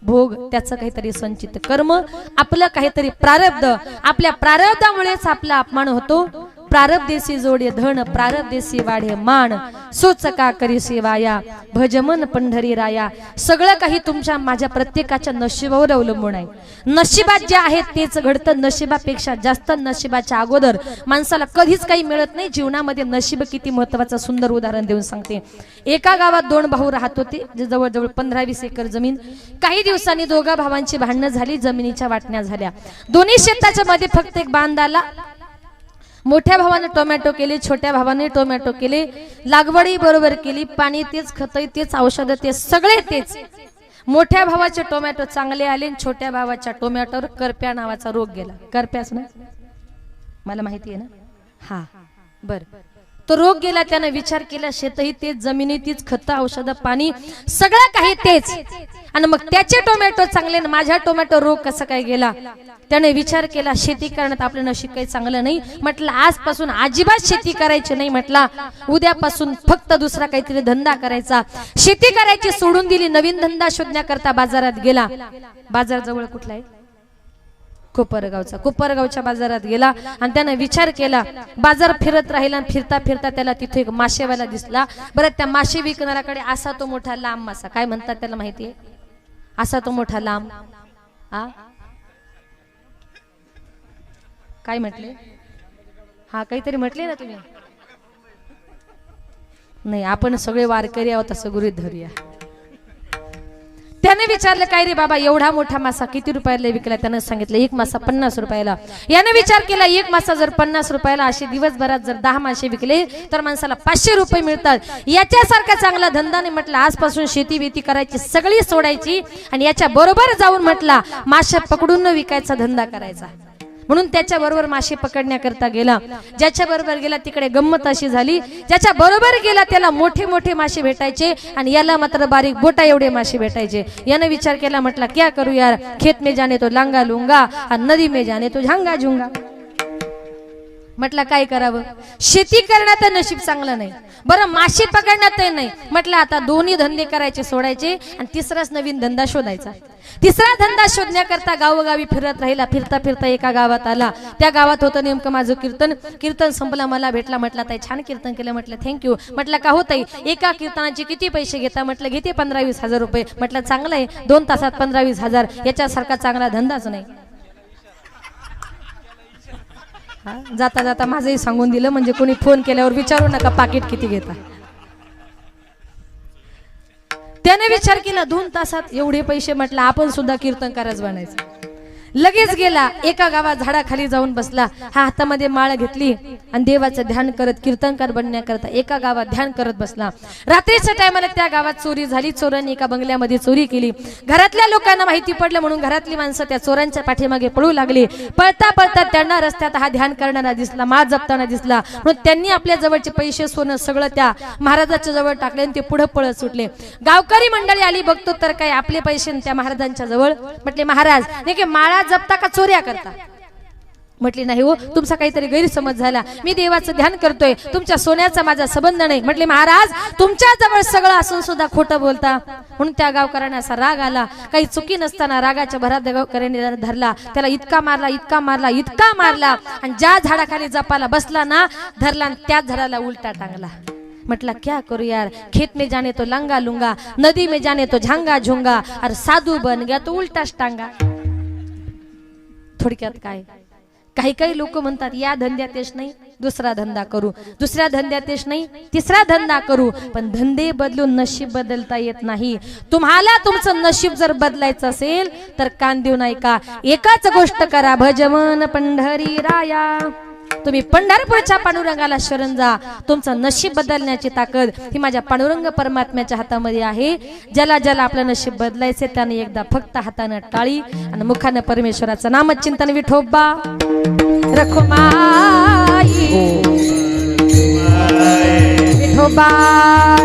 भोग, त्याचं काहीतरी संचित कर्म, आपलं काहीतरी प्रारब्ध. आपल्या प्रारब्धामुळेच आपला अपमान होतो. प्रारब्धेसी जोडे धन प्रारब्धेसी वाढे मान, सोचका करी सेवाया भजमन पंढरी राया. सगळं काही तुमच्या माझ्या प्रत्येकाच्या नशिबावर अवलंबून आहे. नशिबात जे आहे तेच घडतं. नशिबापेक्षा जास्त नशिबाच्या अगोदर माणसाला कधीच काही मिळत नाही. जीवनामध्ये नशीब किती महत्वाचं सुंदर उदाहरण देऊन सांगते. एका गावात दोन भाऊ राहत होते, जवळजवळ 15-20 एकर जमीन. काही दिवसांनी दोघा भावांची भांडणं झाली, जमिनीच्या वाटण्या झाल्या. दोन्ही शेताच्या मध्ये फक्त एक बांध आला. मोठ्या भावाने टोमॅटो केले, छोट्या भावाने टोमॅटो केले, लागवडी बरोबर केली, पाणी तेच, खत तेच, औषध तेच, सगळे तेच. मोठ्या भावाचे टोमॅटो चांगले आले, छोट्या भावाच्या टोमॅटोवर करप्या नावाचा रोग गेला. करप्याच ना, मला माहिती आहे ना, हा बर. तो रोग गेला. त्याने विचार केला शेतही तेच, जमिनी तीच, खत, औषध, पाणी सगळं काही तेच, आणि मग त्याचे टोमॅटो चांगले, माझ्या टोमॅटो रोग कसा काय गेला. त्याने विचार केला शेती करण्यात आपलं नशीब काही चांगलं नाही. म्हटलं आजपासून अजिबात शेती करायची नाही. म्हटला उद्यापासून फक्त दुसरा काहीतरी धंदा करायचा. शेती करायची सोडून दिली. नवीन धंदा शोधण्याकरता बाजारात गेला. बाजार जवळ कुठला आहे? कोपरगावचा. कोपरगावच्या बाजारात गेला आणि त्याने विचार केला. बाजार फिरत राहिला आणि फिरता फिरता त्याला तिथे एक माशेवाला दिसला. बरं, त्या मासे विकणाऱ्याकडे असा तो मोठा लांब मासा, काय म्हणतात त्याला माहितीये? असा तो मोठा लांब, हा काय म्हटले? हा काहीतरी म्हटले ना तुम्ही. नाही, आपण सगळे वारकरी आहोत असं गृहीत धरूया. त्याने विचारलं काय रे बाबा, एवढा मोठा मासा किती रुपयाला विकला? त्याने सांगितलं एक मासा 50 रुपयाला. याने विचार केला एक मासा जर 50 रुपयाला, असे दिवसभरात जर 10 मासे विकले तर माणसाला 500 रुपये मिळतात. याच्यासारखा चांगला धंदा नाही. म्हटलं आजपासून शेती बेती करायची सगळी सोडायची आणि याच्या बरोबर जाऊन म्हटला मासे पकडून न विकायचा धंदा करायचा. म्हणून त्याच्या बरोबर मासे पकडण्याकरता गेला. ज्याच्या बरोबर गेला तिकडे गंमत अशी झाली, ज्याच्या बरोबर गेला त्याला मोठे मोठे मासे भेटायचे आणि याला मात्र बारीक बोटा एवढे मासे भेटायचे. याने विचार केला, म्हटला क्या करू यार, खेत में जाने तो लांगा लुंगा और नदी में जाने तो झांगा झुंगा. म्हटलं काय करावं, शेती करण्यात नशीब चांगलं नाही, बरं मासे पकडण्यात नाही. म्हटलं आता दोन्ही धंदे करायचे सोडायचे आणि तिसराच नवीन धंदा शोधायचा. तिसरा धंदा शोधण्याकरता गावोगावी फिरत राहिला. फिरता फिरता एका गावात आला. त्या गावात होतं नेमकं माझं कीर्तन. कीर्तन संपला, मला भेटला. म्हटलं ताई छान कीर्तन केलं. म्हटलं थँक्यू. म्हटलं का होत एका कीर्तनाचे किती पैसे घेता? म्हटलं घेते 15-20 हजार रुपये. म्हटलं चांगलं आहे, 2 तासात 15-20 हजार, याच्यासारखा चांगला धंदाच नाही. जाता जाता माझंही सांगून दिलं, म्हणजे कोणी फोन केल्यावर विचारू नका पाकिट किती घेता. त्याने विचार केला 2 तासात एवढे पैसे, म्हटलं आपण सुद्धा कीर्तनकारच बनायचं. लगेच गेला एका गावात झाडाखाली जाऊन बसला. हा हातामध्ये माळ घेतली आणि देवाचं ध्यान करत कीर्तनकार बनण्याकरता एका गावात ध्यान करत बसला. रात्रीच्या टायमाला त्या गावात चोरी झाली. चोरांनी एका बंगल्यामध्ये चोरी केली. घरातल्या लोकांना माहिती पडलं म्हणून घरातली माणसं त्या चोरांच्या पाठीमागे पळू लागली. पळता पळता त्यांना रस्त्यात हा ध्यान करणारा दिसला, माळ जपताना दिसला. म्हणून त्यांनी आपल्या जवळचे पैसे सोनं सगळं त्या महाराजाच्या जवळ टाकले आणि ते पुढे पळत सुटले. गावकरी मंडळी आली, बघतो तर काय आपले पैसे त्या महाराजांच्या जवळ. म्हटले महाराज नाही की माळा जपता का चोऱ्या करता? म्हटली नाही हो, तुमचा काहीतरी गैरसमज झाला, मी देवाचं ध्यान करतोय, तुमच्या सोन्याचा माझा संबंध नाही. म्हटले महाराज तुमच्या जवळ सगळं असून सुद्धा खोटं बोलता. म्हणून त्या गावकऱ्यांना असा राग आला. काही चुकी नसताना रागाच्या भरात गावकऱ्यांनी धरला. त्याला इतका मारला, इतका मारला, इतका मारला आणि ज्या झाडाखाली जपाला बसला ना धरला आणि त्याच झाडाला उलटा टांगला. म्हटला क्या करू यार, खेत में जाने तो लांगा लुंगा, नदी में जाने तो झांगा झुंगा, और साधू बन गया तो उलटा टांगा. थोडक्यात काय, काही काही लोक म्हणतात या धंद्यात यश नाही, दुसरा धंदा करू, दुसऱ्या धंद्यात यश नाही, तिसरा धंदा करू. पण धंदे बदलून नशीब बदलता येत नाही. तुम्हाला तुमचं नशीब जर बदलायचं असेल तर कान देऊ नाही का, एकाच गोष्ट करा, भजमन पंढरी राया. तुम्ही पंढरपूरच्या पांडुरंगाला शरण जा. तुमचं नशीब बदलण्याची ताकद ही माझ्या पांडुरंग परमात्म्याच्या हातामध्ये आहे. ज्याला ज्याला आपलं नशीब बदलायचे त्याने एकदा फक्त हातानं टाळी आणि मुखानं परमेश्वराचं नामचिंतन, विठोबा रखुमाई, विठोबा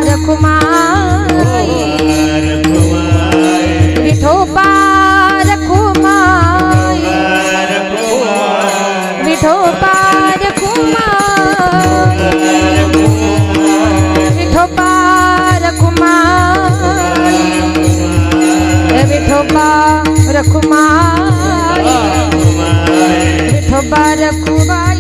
रखुमाई, विठोबा रखुमाई, विठोबा विठोबा रखुमाई, विठोबा रखुमाई, विठोबा रखुमाई.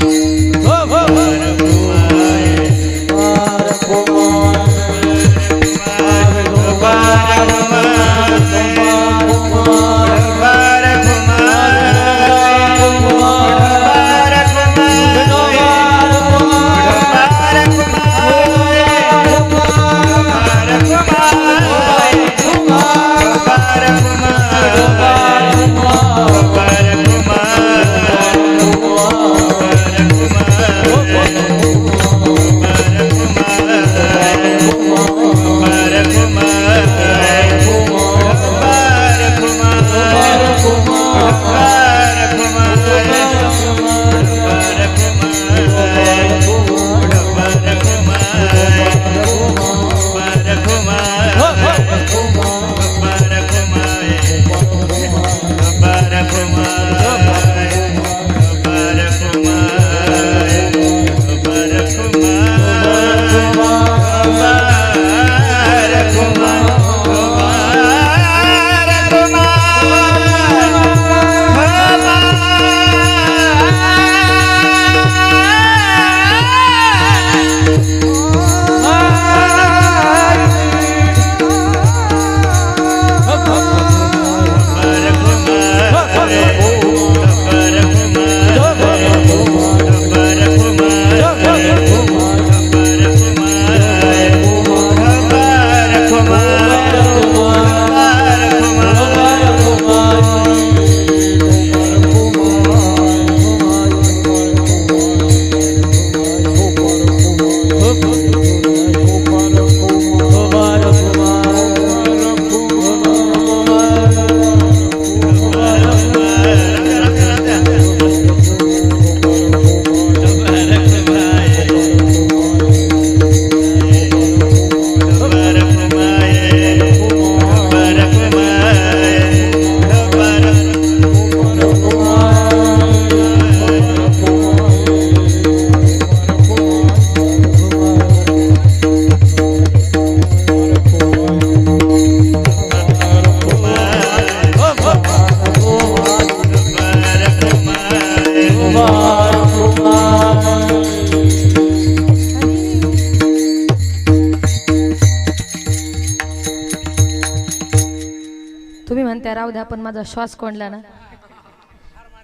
तुम्ही म्हणता राहू द्या, पण माझा श्वास कोंडला ना.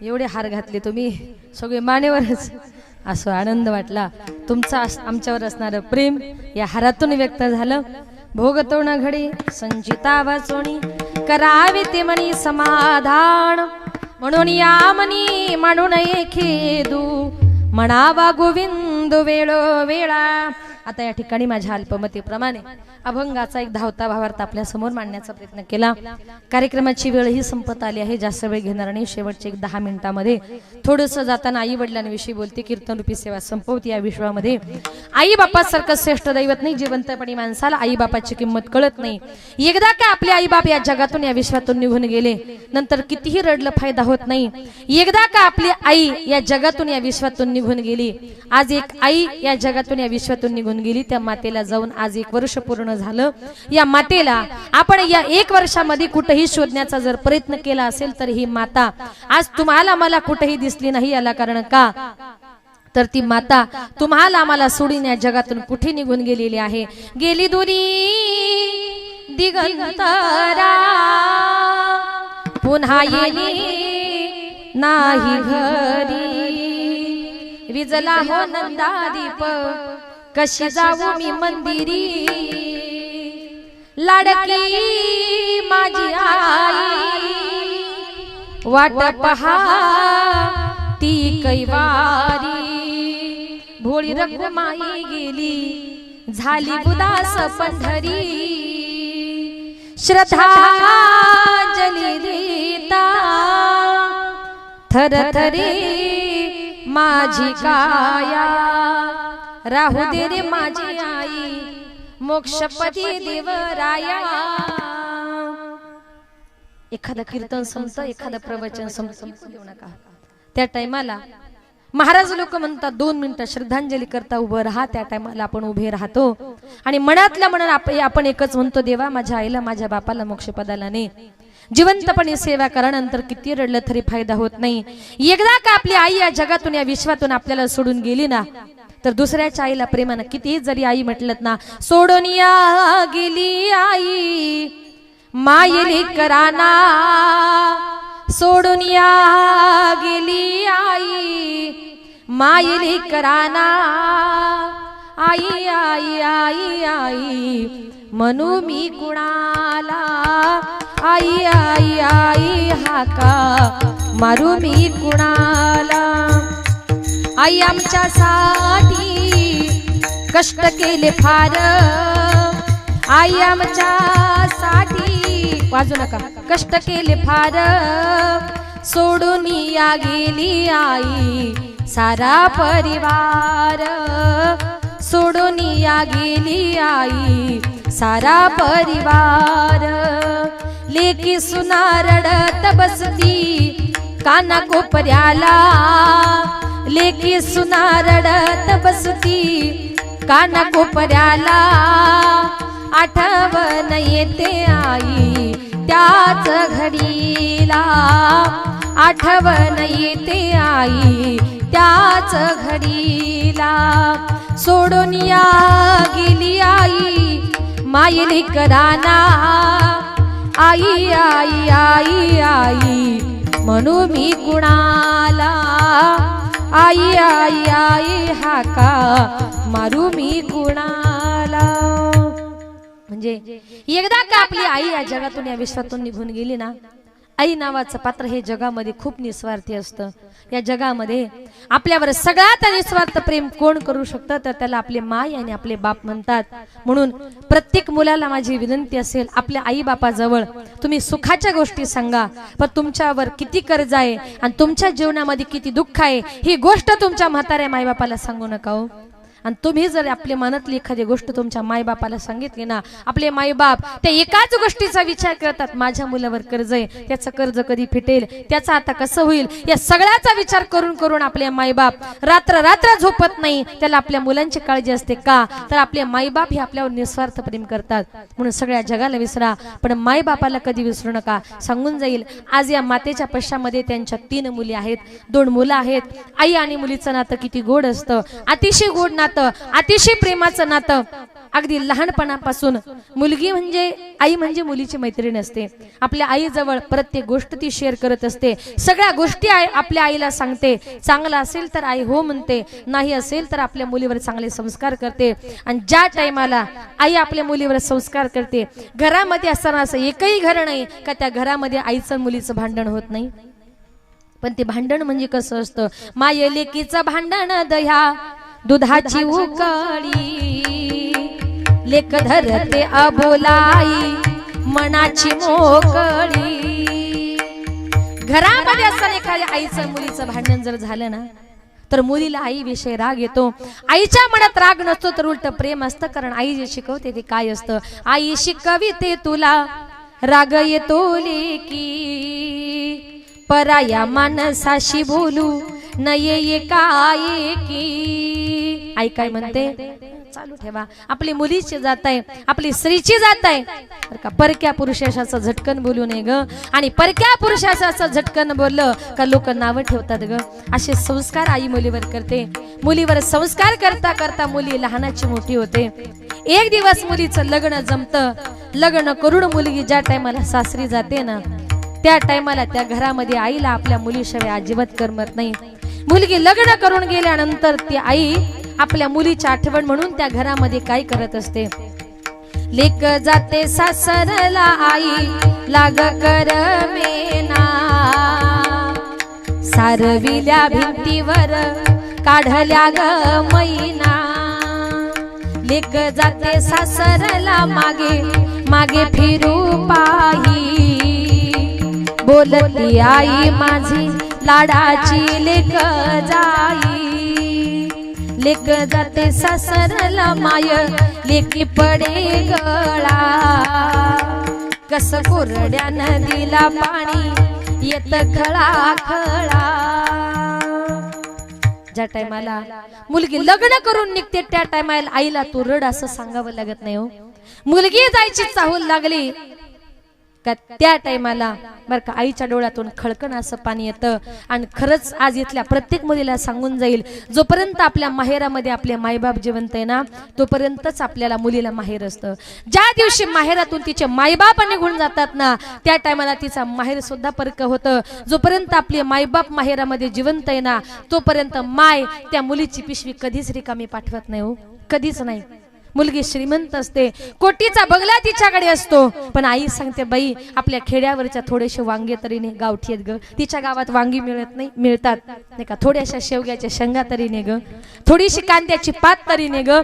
एवढे हार घातले तुम्ही सगळे मानेवरच. असं आनंद वाटला. तुमचा आमच्यावर असणारं प्रेम या हारातून व्यक्त झालं. भोगतोण घडी संचिता वाचोणी, करावे ते मनी समाधान. म्हणून या मनी म्हणून खेदू, म्हणावा गोविंद वेळोवेळा. आता या ठिकाणी माझ्या अल्पमतीप्रमाणे अभंगाचा एक धावता भावार्थ आपल्या समोर मांडण्याचा प्रयत्न केला. कार्यक्रमाची वेळ ही संपत आली आहे. जास्त वेळ घेणार नाही. शेवटचे एक 10 मिनिटांमध्ये थोडंसं जाताना आई वडिलांविषयी बोलते. कीर्तन रूपी सेवा संपवते. या विश्वामध्ये आई बापासारखं श्रेष्ठ दैवत नाही. जिवंतपणी माणसाला आई बापाची किंमत कळत नाही. एकदा का आपले आई बाप या जगातून या विश्वातून निघून गेले, नंतर कितीही रडलं फायदा होत नाही. एकदा का आपली आई या जगातून या विश्वातून निघून गेली, आज एक आई या जगातून या विश्वातून निघून गेली, त्या मातेला जाऊन आज 1 वर्ष पूर्ण झालं. या मातेला आपण या 1 वर्षामध्ये कुठेही शोधण्याचा जर प्रयत्न केला असेल तर ही माता आज तुम्हाला मला कुठेही दिसली नाही. याला कारण का, तर ती माता तुम्हाला आम्हाला सोडून या जगातून कुठे निघून गेलेली आहे. गेली दुरी दिगंतरा, पुन्हा येली नाही घरी. विजला हो नंदादीप कशी जाऊ मी मंदिरी लाडकी माझी आई वाट पहा ती कैवारी भोळी रखुमाई गेली झाली उदास पंढरी श्रद्धांजली देता थरथरे माझी काया राहू दे रे माझी आई मोक्षपदी देवराया। एखादं कीर्तन संपतं एखादं प्रवचन संपतं देऊ नका त्या टायमाला महाराज लोक म्हणतात 2 मिनिटं श्रद्धांजली करता उभं राहा। त्या टायमाला आपण उभे राहतो आणि मनातल्या मनात आपण एकच म्हणतो देवा माझ्या आईला माझ्या बापाला मोक्षपदाला ने जिवंतपणे सेवा करानंतर किती रडलं तरी फायदा होत नाही। एकदा का आपली आई या जगातून या विश्वातून आपल्याला सोडून गेली ना तर दुसऱ्याच्या आईला प्रेमानं कितीही जरी आई म्हटलत ना सोडून या गेली आई मायली कराना सोडून या गेली आई मायली कराना आई आई आई आई म्हणू मी कुणाला आई आई आई हाका मारू मी कुणाला। आई आमच्यासाठी कष्ट केले फार आई आमच्यासाठी वाजू नका कष्ट केले फार सोडून या गेली आई सारा परिवार सोडून या गेली आई सारा परिवार। लेकी सुना रडत बसती काना कोपऱ्याला लेकी सुना रडत बसती काना कोपऱ्याला आठवण येते आई त्याच घडीला आठवण येते आई त्याच घडीला सोडून या गेली आई मायली कराना आई आई आई आई म्हणू मी कुणाला आई आई आई हाका मारू मी कुणाला। म्हणजे एकदा का आपली आई या जगातून या विश्वातून निघून गेली ना आई नावाचं पात्र हे जगामध्ये खूप निस्वार्थी असतं। या जगामध्ये आपल्यावर सगळ्यात निस्वार्थ प्रेम कोण करू शकतं तर त्याला आपले माय आणि आपले बाप म्हणतात। म्हणून प्रत्येक मुलाला माझी विनंती असेल आपल्या आई बापाजवळ तुम्ही सुखाच्या गोष्टी सांगा पण तुमच्यावर किती कर्ज आहे आणि तुमच्या जीवनामध्ये किती दुःख आहे ही गोष्ट तुमच्या म्हाताऱ्या मायबापाला सांगू नका हो। आणि तुम्ही जर आपल्या मनातली एखादी गोष्ट तुमच्या मायबापाला सांगितली ना आपले मायबाप त्या एकाच गोष्टीचा विचार करतात माझ्या मुलावर कर्ज आहे त्याचं कर्ज कधी फिटेल त्याचं आता कसं होईल या सगळ्याचा विचार करून करून आपले मायबाप रात्र रात्र झोपत नाही। त्याला आपल्या मुलांची काळजी असते का तर आपले मायबाप हे आपल्यावर निस्वार्थ प्रेम करतात। म्हणून सगळ्या जगाला विसरा पण मायबापाला कधी विसरू नका। सांगून जाईल आज या मातेच्या पश्चामध्ये त्यांच्या 3 मुली आहेत 2 मुलं आहेत। आई आणि मुलीचं नातं किती गोड असतं अतिशय गोड नातं अतिशय प्रेमाचं नातं अगदी लहानपणापासून मुलगी म्हणजे आई म्हणजे मुलीची मैत्रीण असते। आपल्या आईजवळ प्रत्येक गोष्ट ती शेअर करत असते सगळ्या गोष्टी आपल्या आईला सांगते। चांगला असेल तर आई हो म्हणते नाही असेल तर आपल्या मुलीवर चांगले संस्कार करते। आणि ज्या टायमाला आई आपल्या मुलीवर संस्कार करते घरामध्ये असताना असं एकही घर नाही का त्या घरामध्ये आईचं मुलीचं भांडण होत नाही। पण ते भांडण म्हणजे कसं असतं माय लेकीचं भांडण दह्या दुधाची उकळी लेक धरते अबोलाई मनाची मोकळी। घरामध्ये असताना एखाद्या आईचं मुलीचं भांडण जर झालं ना तर मुलीला आई विषयी राग येतो। आईच्या मनात राग नसतो तर उलट प्रेम असतं कारण आई जे शिकवते ते काय असतं आई शिकविते तुला राग येतो लेकी पराया माणसाशी बोलू नये एकाएकी। आई काय म्हणते चालू ठेवा आपली मुलीची जात आहे आपली स्त्रीची जात आहे बरं का परक्या पुरुषाचं झटकन बोलू नये ग। आणि परक्या पुरुषाचं झटकन बोललं का लोक नावं ठेवतात ग। असे संस्कार आई मुलीवर करते। मुलीवर संस्कार करता करता मुली लहानाची मोठी होते। एक दिवस मुलीचं लग्न जमतं लग्न करून मुलगी ज्या टायमाला सासरी जाते ना त्या टायमाला त्या घरामध्ये आईला आपल्या मुलीशिवाय अजिबात करमत नाही। मुलगी लग्न करून गेल्यानंतर ती आई आपल्या मुलीची आठवण म्हणून त्या घरामध्ये काय करत असते. लेक जाते सासरला आई लाग कर मेना, सारविल्या भिंतीवर काढल्या ग मैना. लेक जाते सासरला मागे मागे फिरू पाही, बोलती आई माझी लाडाची लेक जाई. लेक जाते सासरला माय लेकी पडे गळा, कस कोरड्या नदीला पाणी येत खळा खळा. ज्या टायमाला मुलगी लग्न करून निघते त्या टायमाला आईला तू रड असं सांगावं लागत नाही हो. मुलगी जायची चाहूल लागली का त्या टायमाला बर का आईच्या डोळ्यातून खळकण असं पाणी येतं. आणि खरंच आज इथल्या प्रत्येक मुलीला सांगून जाईल, जोपर्यंत आपल्या माहेरामध्ये आपले मायबाप जिवंत आहे ना तोपर्यंतच आपल्याला मुलीला माहेर असतं. ज्या दिवशी माहेरातून तिचे मायबाप निघून जातात ना त्या टायमाला तिचा माहेर सुद्धा परक होतं. जोपर्यंत आपले मायबाप माहेरामध्ये जिवंत आहे ना तोपर्यंत माय त्या मुलीची पिशवी कधीच रिकामी पाठवत नाही हो, कधीच नाही. मुलगी श्रीमंत असते, कोटीचा बंगला तिच्याकडे असतो, पण आई सांगते बाई आपल्या खेड्यावरच्या थोडेसे वांगे तरी ने गावठी आहेत ग, तिच्या गावात वांगी मिळत नाही, मिळतात नाही का, थोड्याशा शेवग्याच्या शेंगा तरी ने ग, थोडीशी कांद्याची पात तरी ने ग.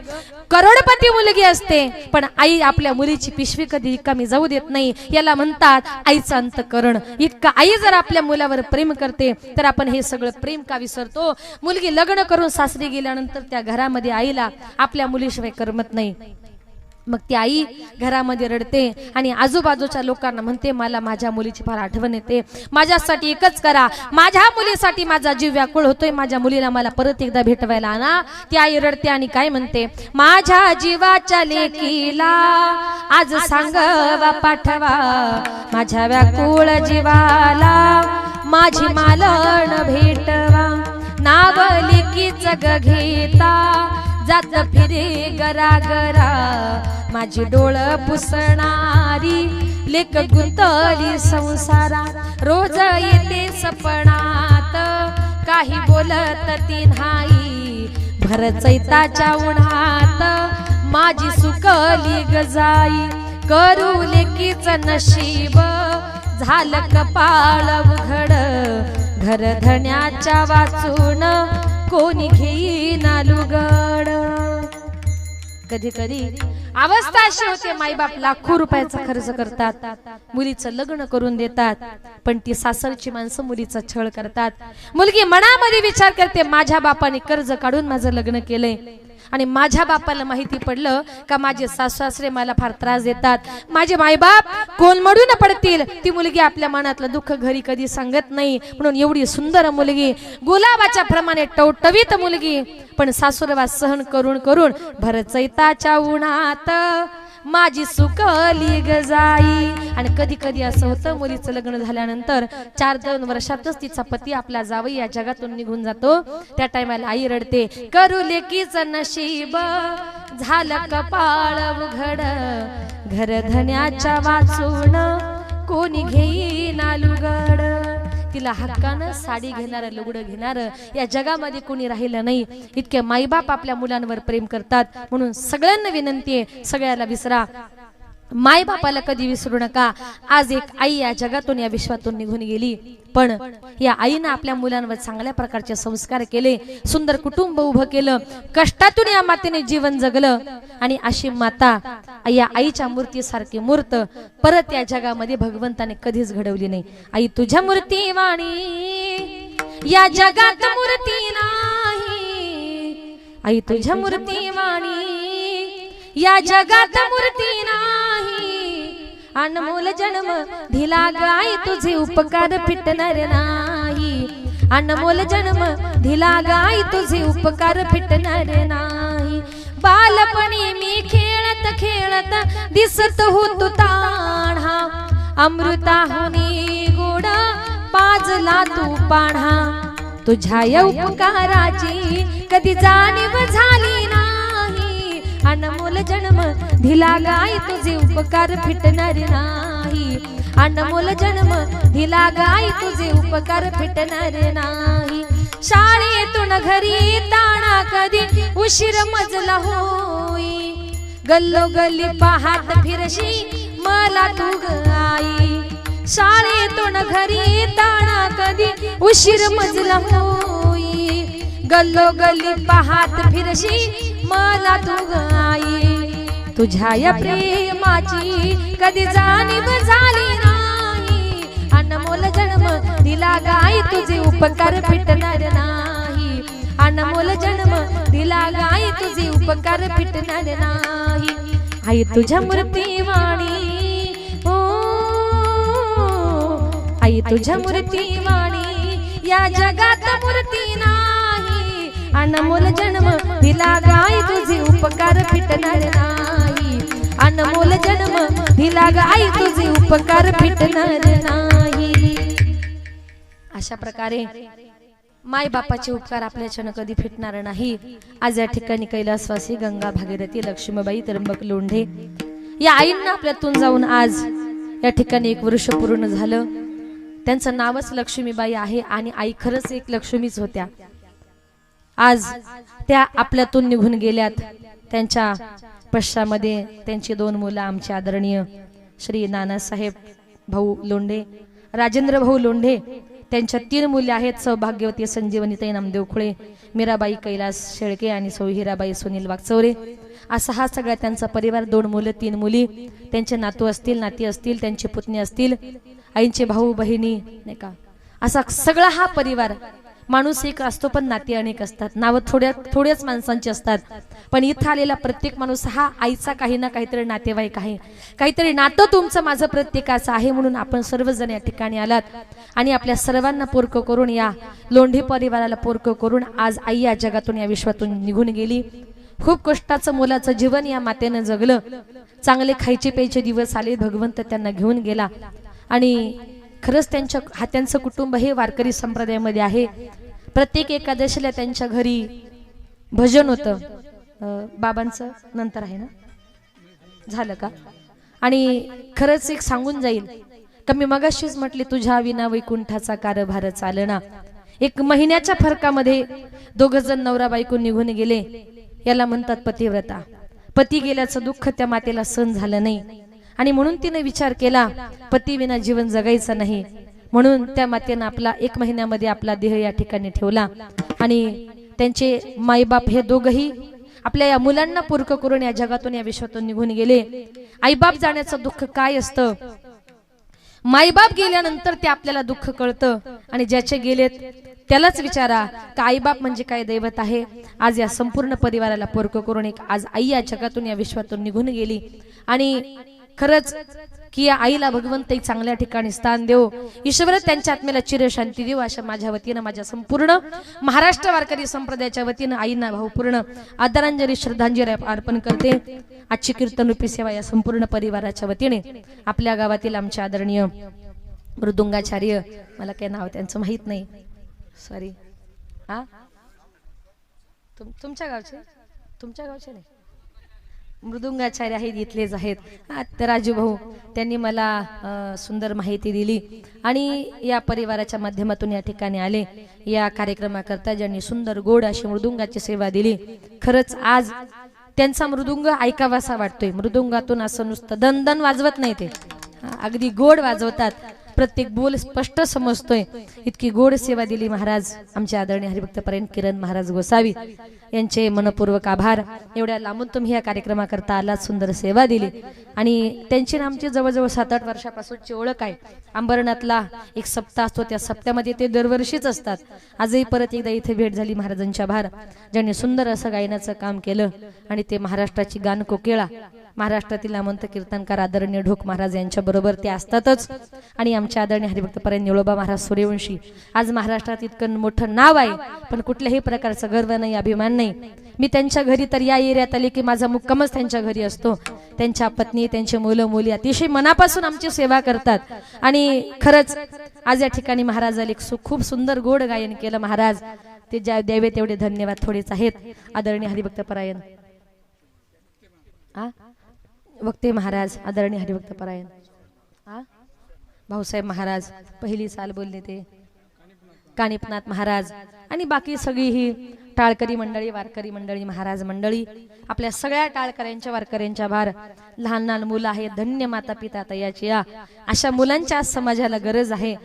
करोडपती मुलगी असते पण आई आपल्या मुलीची पिशवी कधी रिकामी जाऊ देत नाही. याला म्हणतात आईचं अंतःकरण. इतका आई जर आपल्या मुलावर प्रेम करते तर आपण हे सगळं प्रेम का विसरतो. मुलगी लग्न करून सासरी गेल्यानंतर त्या घरामध्ये आईला आपल्या मुलीशिवाय करमत नाही. मग ती आई घरामध्ये रडते आणि आजूबाजूच्या लोकांना म्हणते मला माझ्या मुलीची फार आठवण येते, माझ्यासाठी एकच करा, माझ्या मुलीसाठी माझा जीव व्याकुळ होतोय, माझ्या मुलीला मला परत एकदा भेटवायला आणा. ती आई रडते आणि काय म्हणते, माझ्या जीवाच्या लेकीला आज सांगवा पाठवा, माझ्या व्याकुळ जीवाला माझी मालन भेटवा. नाव लेकीच ग घेता जात फिरे गरा गरा, माझी डोळ पुसणारी लेक गुंतली संसारा. रोज येते सपनात काही बोलत ती नाही, भर चैताच्या उन्हात माझी सुकली गजाई. करू लेकीच नशीब झालं कपाळ उघड, घर धण्याच्या वाचून कोणी घेईना लुगड. कधी कधी अवस्था अशी होते मायबाप लाखो रुपयाचा खर्च करतात, मुलीचं लग्न करून देतात, पण ती सासरची माणसं मुलीचा छळ करतात. मुलगी मनामध्ये विचार करते माझ्या बापाने कर्ज काढून माझं लग्न केलंय आणि माझ्या बापाला माहिती पडलं का माझे सासू-सासरे मला फार त्रास देतात, माझे मायबाप कोलमडून पडतील. ती मुलगी आपल्या मनातलं दुःख घरी कधी सांगत नाही. म्हणून एवढी सुंदर मुलगी, गुलाबाच्या प्रमाणे टवटवीत मुलगी, पण सासूरवास सहन करून करून भर चैताच्या उन्हात माझी सुकली गजाई. आणि कधी कधी असं होतं मुलीचं लग्न झाल्यानंतर 4-2 वर्षातच तिचा पती आपला जावई या जगातून निघून जातो. त्या टायमाला आई रडते, करू लेकीचं नशीब झालं कपाळ उघड, घर धण्याच्या वाचून कोणी घेईना लुगड. तिला हक्कानं साडी घेणार, लुगडं घेणार या जगामध्ये कोणी राहिलं नाही. इतके माईबाप आपल्या मुलांवर प्रेम करतात. म्हणून सगळ्यांना विनंती आहे, सगळ्याला विसरा, माय बापाला कधी विसरू नका. आज एक आई या जगातून या विश्वातून निघून गेली, पण या आईनं आपल्या मुलांवर चांगल्या प्रकारचे संस्कार केले, सुंदर कुटुंब उभं केलं, कष्टातून या मातेने जीवन जगलं. आणि अशी माता या आईच्या मूर्तीसारखी मूर्त परत या जगामध्ये भगवंताने कधीच घडवली नाही. आई तुझ्या मूर्ती वाणी या जगात मूर्ती नाही, आई तुझ्या मूर्ती वाणी या जगात मूर्ती नाही. अनमोल जन्म दिला गाय तुझे उपकार फिटणार नाही, अनमोल जन्म दिला गाय तुझे उपकार फिटणार नाही. बालपणी मी खेळत खेळत दिसत होतो ताण्हा, अमृताहुनी गोड पाजला तू पाण्हा. तुझ्या या उपकाराची कधी जाणीव झाली नाही, अनमोल जन्म दिला गाय तुझे उपकार फिटणार नाही, अनमोल जन्म दिला गाय तुझे उपकार फिटणार नाही. शाळेतून घरी ताणा कधी उशीर मजला होई गल्लोगल्ली पाहत फिरशी मला तू ग आई शाळेतून घरी ताणा कधी उशीर मजला होई गल्लोगल्ली पाहत फिरशी मला तू ग आई तुझ्या या प्रेमाची कधी जाणीव झाली नाही अनमोल जन्म दिला गाय तुझे उपकार फिटणार नाही अनमोल जन्म दिला गाय तुझे उपकार फिटणार नाही आई तुझ्या मूर्तीवाणी ओ आई तुझ्या मूर्तीवाणी या जगात मूर्ती नाही अनमोल जन्म दिला गाय तुझे उपकार फिटणार नाही अनमोल जन्म दिला गाय तुझे उपकार फिटणार नाही अशा प्रकारे माय बापाचे उपकार आपल्याच्यानं कधी फिटणार नाही आज या ठिकाणी कैलासवासी गंगा भागीरथी लक्ष्मीबाई त्र्यंबक लोंढे या आईंना आपल्यातून जाऊन आज या ठिकाणी 1 वर्ष पूर्ण झालं त्यांचं नावच लक्ष्मीबाई आहे आणि आई खरंच एक लक्ष्मीच होत्या आज त्या आपल्यातून निघून गेल्यात त्यांच्या पश्चामध्ये त्यांची 2 मुलं आमचे आदरणीय श्री नानासाहेब भाऊ लोंढे राजेंद्र भाऊ लोंढे त्यांच्या 3 मुले आहेत सौभाग्यवती संजीवनीताई नामदेव खुळे मीराबाई कैलास शेळके आणि सौ हिराबाई सुनील वागचौरे असा हा सगळा त्यांचा परिवार 2 मुलं 3 मुली त्यांचे नातू असतील नाती असतील त्यांचे पुतणे असतील आईंचे भाऊ बहिणी नाही का असा सगळा हा परिवार माणूस एक असतो पण नाती अनेक असतात नाव थोड्याच माणसांची असतात पण इथं आलेला प्रत्येक माणूस हा आईचा काही ना काहीतरी नातेवाईक आहे काहीतरी नातं तुमचं माझं प्रत्येकाचं आहे म्हणून आपण सर्वजण या ठिकाणी आलात आणि आपल्या सर्वांना पोरक करून या लोंढे परिवाराला पोरक करून आज आई या जगातून या विश्वातून निघून गेली खूप कष्टाचं मुलाचं जीवन या मातेनं जगलं चांगले खायचे प्यायचे दिवस आले भगवंत त्यांना घेऊन गेला आणि खरंच त्यांचं कुटुंब हे वारकरी संप्रदायामध्ये आहे प्रत्येक एकादशीला त्यांच्या घरी भजन होतं बाबांचं नंतर आहे ना झालं का आणि खरंच एक सांगून जाईल का मी मगाशीच म्हटले तुझ्या विना वैकुंठाचा कारभार चालना 1 महिन्याच्या फरकामध्ये 2 जण नवरा बायको निघून गेले याला म्हणतात पतिव्रता पती गेल्याचं दुःख त्या मातेला सहन झालं नाही आणि म्हणून तिने विचार केला पती विना जीवन जगायचं नाही म्हणून त्या मातेने आपला 1 महिन्यामध्ये आपला देह या ठिकाणी ठेवला आणि त्यांचे माईबाप हे दोघही आपल्या या मुलांना पूरक करून या जगातून या विश्वातून निघून गेले आईबाप जाण्याचं दुःख काय असतं माईबाप गेल्यानंतर ते आपल्याला दुःख कळतं आणि ज्याचे गेलेत त्यालाच विचारा का आईबाप म्हणजे काय दैवत आहे आज या संपूर्ण परिवाराला पोरक करून एक आज आई या जगातून या विश्वातून निघून गेली आणि खरंच की या आईला भगवंत एक चांगल्या ठिकाणी स्थान देव ईश्वर त्यांच्या आत्म्याला चिरशांती देव अशा माझ्या वतीनं माझ्या संपूर्ण महाराष्ट्र वारकरी संप्रदायाच्या वतीनं आईंना भावपूर्ण आदरांजली श्रद्धांजली अर्पण करते आजची कीर्तनरूपी सेवा या संपूर्ण परिवाराच्या वतीने आपल्या गावातील आमचे आदरणीय मृदुंगाचार्य मला काय नाव त्यांचं माहित नाही सॉरी हा तुमच्या गावचे नाही मृदुंगाचार्य आहेत इथलेच आहेत राजू भाऊ त्यांनी मला सुंदर माहिती दिली आणि या परिवाराच्या माध्यमातून या ठिकाणी आले या कार्यक्रमाकरता ज्यांनी सुंदर गोड अशी मृदुंगाची सेवा दिली खरंच आज त्यांचा मृदुंग ऐकावासा वाटतोय मृदुंगातून असं नुसतं दणदण वाजवत नाही ते अगदी गोड वाजवतात प्रत्येक बोल स्पष्ट समजतोय इतकी गोड सेवा दिली महाराज आमचे आदरणीय हरिभक्तपरायण किरण महाराज गोसावी यांचे मनपूर्वक आभार एवढ्या लांबून तुम्ही या कार्यक्रमाकरता आलात सुंदर सेवा दिली आणि त्यांची आमची जवळजवळ 7-8 वर्षापासूनची ओळख आहे अंबरनाथला एक सप्ताह असतो त्या सप्त्यामध्ये ते दरवर्षीच असतात आजही परत एकदा इथे भेट झाली महाराजांच्या आभार ज्यांनी सुंदर असं गायनाचं काम केलं आणि ते महाराष्ट्राची गान कोकिळा महाराष्ट्रातील नामवंत कीर्तनकार आदरणीय ढोक महाराज यांच्या बरोबर ते असतातच आणि आमच्या आदरणीय हरिभक्तपरायण निळोबा महाराज सूर्यवंशी आज महाराष्ट्रात इतकं मोठं नाव आहे पण कुठल्याही प्रकारचा गर्व नाही अभिमान नाही मी त्यांच्या घरी तर या एरियात आले की माझा मुक्कामच त्यांच्या घरी असतो त्यांच्या पत्नी त्यांचे मुलं मुली अतिशय मनापासून आमची सेवा करतात आणि खरंच आज या ठिकाणी महाराजाला खूप सुंदर गोड गायन केलं महाराज ते ज्या द्यावे तेवढे धन्यवाद थोडेच आहेत आदरणीय हरिभक्तपरायण वक्ते महाराज आदरणीय हरिभक्तपरायण भाऊसाहेब महाराज पहिली साल बोलले ते कानिपनाथ महाराज आणि बाकी सगळी ही टाळकरी मंडळी, वारकरी मंडळी, महाराज मंडळी, आपल्या सगळ्या टाळकऱ्यांच्या वारकऱ्यांच्या भार, लहान लहान मुलं आहेत, धन्य माता पिता तयाची या अशा मुलांच्या आज समाजाला गरज आहे.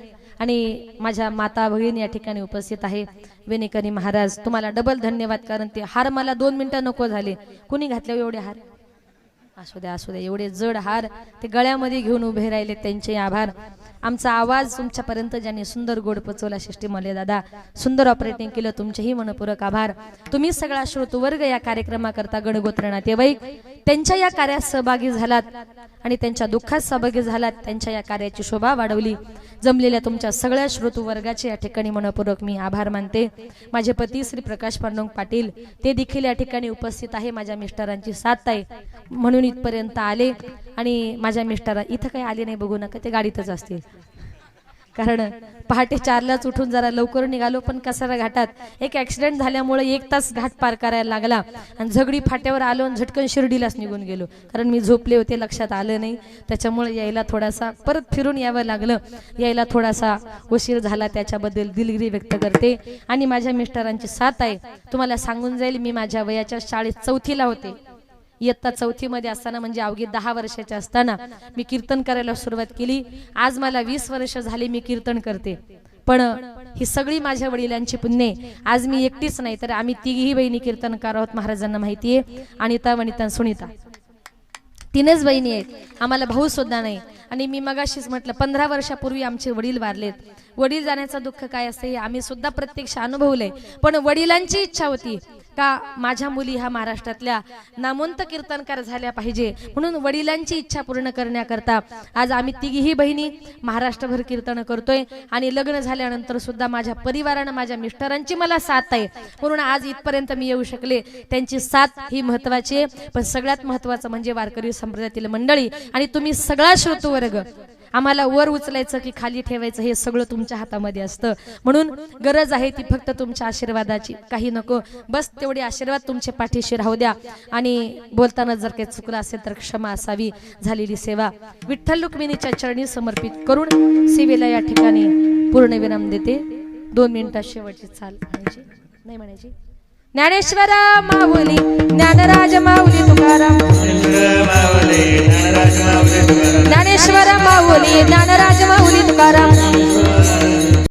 आणि माझ्या माता भगिनी या ठिकाणी उपस्थित आहे. वेणेकरी महाराज तुम्हाला डबल धन्यवाद, कारण ते हार मला 2 मिनिटं नको झाले. कुणी घातले एवढे हार? असू द्या असू द्या, एवढे जड हार ते गळ्यामध्ये घेऊन उभे राहिले, त्यांचे आभार. आमचा आवाज तुमच्यापर्यंत ज्यांनी सुंदर गोड पोचवला, शिष्टी मले दादा सुंदर ऑपरेटिंग केलं, तुमचेही मनपूर्वक आभार. तुम्ही सगळा श्रोतवर्ग या कार्यक्रमाकरता गणगोत्र नातेवाईक त्यांच्या या कार्यात सहभागी झालात आणि त्यांच्या दुःखात सहभागी झालात, त्यांच्या या कार्याची शोभा वाढवली. जमलेल्या तुमच्या सगळ्या श्रोतवर्गाचे या ठिकाणी मनपूर्वक मी आभार मानते. माझे पती श्री प्रकाश पांडुरंग पाटील ते देखील या ठिकाणी उपस्थित आहे. माझ्या मिस्टरांची साथ आहे म्हणून इथपर्यंत आले. आणि माझ्या मिस्टरा इथं काही आले नाही, बघू नका, ते गाडीतच असतील, कारण पहाटे 4लाच उठून जरा लवकर निघालो. पण कसारा घाटात एक ऍक्सिडेंट झाल्यामुळे 1 तास घाट पार करायला लागला आणि झगडी फाट्यावर आलो आणि झटकन शिर्डीलाच निघून गेलो, कारण मी झोपले होते, लक्षात आलं नाही. त्याच्यामुळे यायला थोडासा परत फिरून यावं लागलं, यायला थोडासा उशीर झाला, त्याच्याबद्दल दिलगिरी व्यक्त करते. आणि माझ्या मिस्टरांची साथ आहे. तुम्हाला सांगून जाईल, मी माझ्या वयाच्या शाळेत 4थीला होते. इयत्ता 4थीमध्ये असताना, म्हणजे अवघी 10 वर्षाचे असताना मी कीर्तन करायला सुरुवात केली. आज मला 20 वर्ष झाली मी कीर्तन करते. पण ही सगळी माझ्या वडिलांची पुण्य. आज मी एकटीच नाही, तर आम्ही तिघी बहिणी कीर्तनकार आहोत, महाराजांना माहिती आहे. अनिता, वनिता, सुनीता 3च बहिणी आहेत, आम्हाला भाऊ सुद्धा नाही. आणि मी मगाशीच म्हटलं 15 वर्षापूर्वी आमचे वडील वारलेत. वडील जाण्याचं दुःख काय असते हे आम्ही सुद्धा प्रत्यक्ष अनुभवलंय. पण वडिलांची इच्छा होती का माझ्या मुली ह्या महाराष्ट्रातल्या नामवंत कीर्तनकार झाल्या पाहिजे, म्हणून वडिलांची इच्छा पूर्ण करण्याकरता आज आम्ही तिघीही बहिणी महाराष्ट्रभर कीर्तन करतोय. आणि लग्न झाल्यानंतर सुद्धा माझ्या परिवारानं, माझ्या मिस्टरांची मला साथ आहे, म्हणून आज इथपर्यंत मी येऊ शकले. त्यांची साथ ही महत्वाची आहे. पण सगळ्यात महत्वाचं म्हणजे वारकरी संप्रदायातील मंडळी आणि तुम्ही सगळा श्रोतवर्ग, आम्हाला वर उचलायचं की खाली ठेवायचं हे सगळं तुमच्या हातामध्ये असतं. म्हणून गरज आहे ती फक्त तुमच्या आशीर्वादाची, काही नको, बस तेवढे आशीर्वाद तुमच्या पाठीशी राहू द्या. आणि बोलताना जर काही चुकलं असेल तर क्षमा असावी. झालेली सेवा विठ्ठल रुक्मिणीच्या चरणी समर्पित करून सेवेला या ठिकाणी पूर्णविराम देते. 2 मिनिटात शेवटची चाल म्हणायची नाही म्हणायची. ज्ञानेश्वर माऊली ज्ञानराज माऊली तुकाराम, ज्ञानेश्वर माऊली ज्ञानराज माऊली तुकाराम,